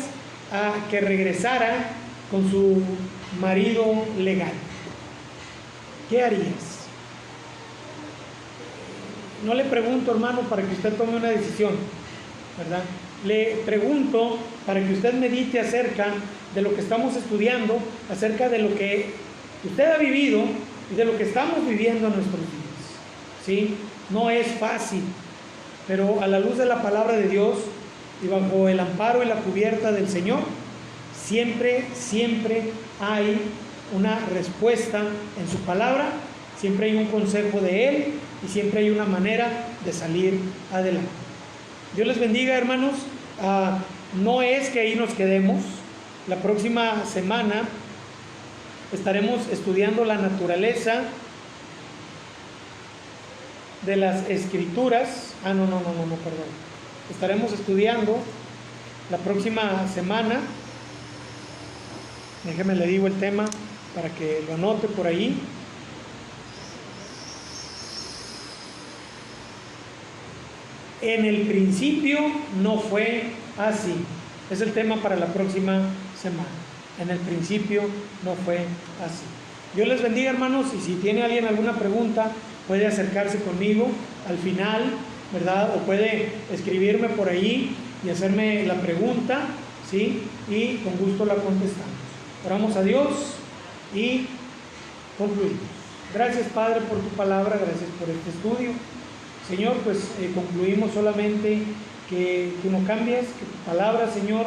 a que regresara con su marido legal? ¿Qué harías? No le pregunto, hermano, para que usted tome una decisión, ¿verdad? le pregunto para que usted medite acerca de lo que estamos estudiando, acerca de lo que usted ha vivido y de lo que estamos viviendo en nuestros días. ¿Sí? No es fácil, pero a la luz de la palabra de Dios y bajo el amparo y la cubierta del Señor, siempre hay una respuesta en su palabra, siempre hay un consejo de Él y siempre hay una manera de salir adelante. Dios les bendiga, hermanos. No es que ahí nos quedemos. La próxima semana estaremos estudiando la naturaleza de las Escrituras. Perdón. Estaremos estudiando la próxima semana. Déjeme le digo el tema para que lo anote por ahí. En el principio no fue así. Es el tema para la próxima semana. En el principio no fue así. Dios les bendiga, hermanos, y si tiene alguien alguna pregunta, puede acercarse conmigo al final, ¿verdad? O puede escribirme por ahí y hacerme la pregunta, ¿sí? Y con gusto la contestamos. Oramos a Dios y concluimos. Gracias, Padre, por tu palabra, gracias por este estudio. Señor, pues concluimos solamente que tú no cambias, que tu palabra, Señor,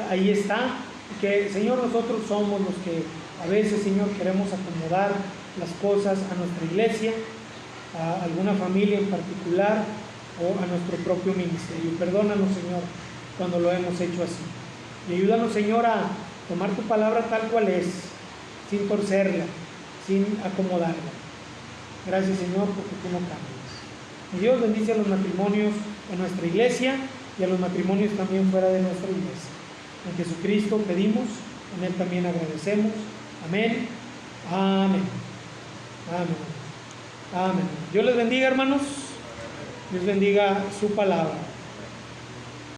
ahí está, y que, Señor, nosotros somos los que a veces, Señor, queremos acomodar las cosas a nuestra iglesia, a alguna familia en particular o a nuestro propio ministerio. Perdónanos, Señor, cuando lo hemos hecho así. Y ayúdanos, Señor, a tomar tu palabra tal cual es, sin torcerla, sin acomodarla. Gracias, Señor, porque tú no cambias. Y Dios bendice a los matrimonios en nuestra iglesia y a los matrimonios también fuera de nuestra iglesia. En Jesucristo pedimos, en Él también agradecemos. Amén. Amén. Amén. Amén. Dios les bendiga, hermanos. Dios bendiga su palabra.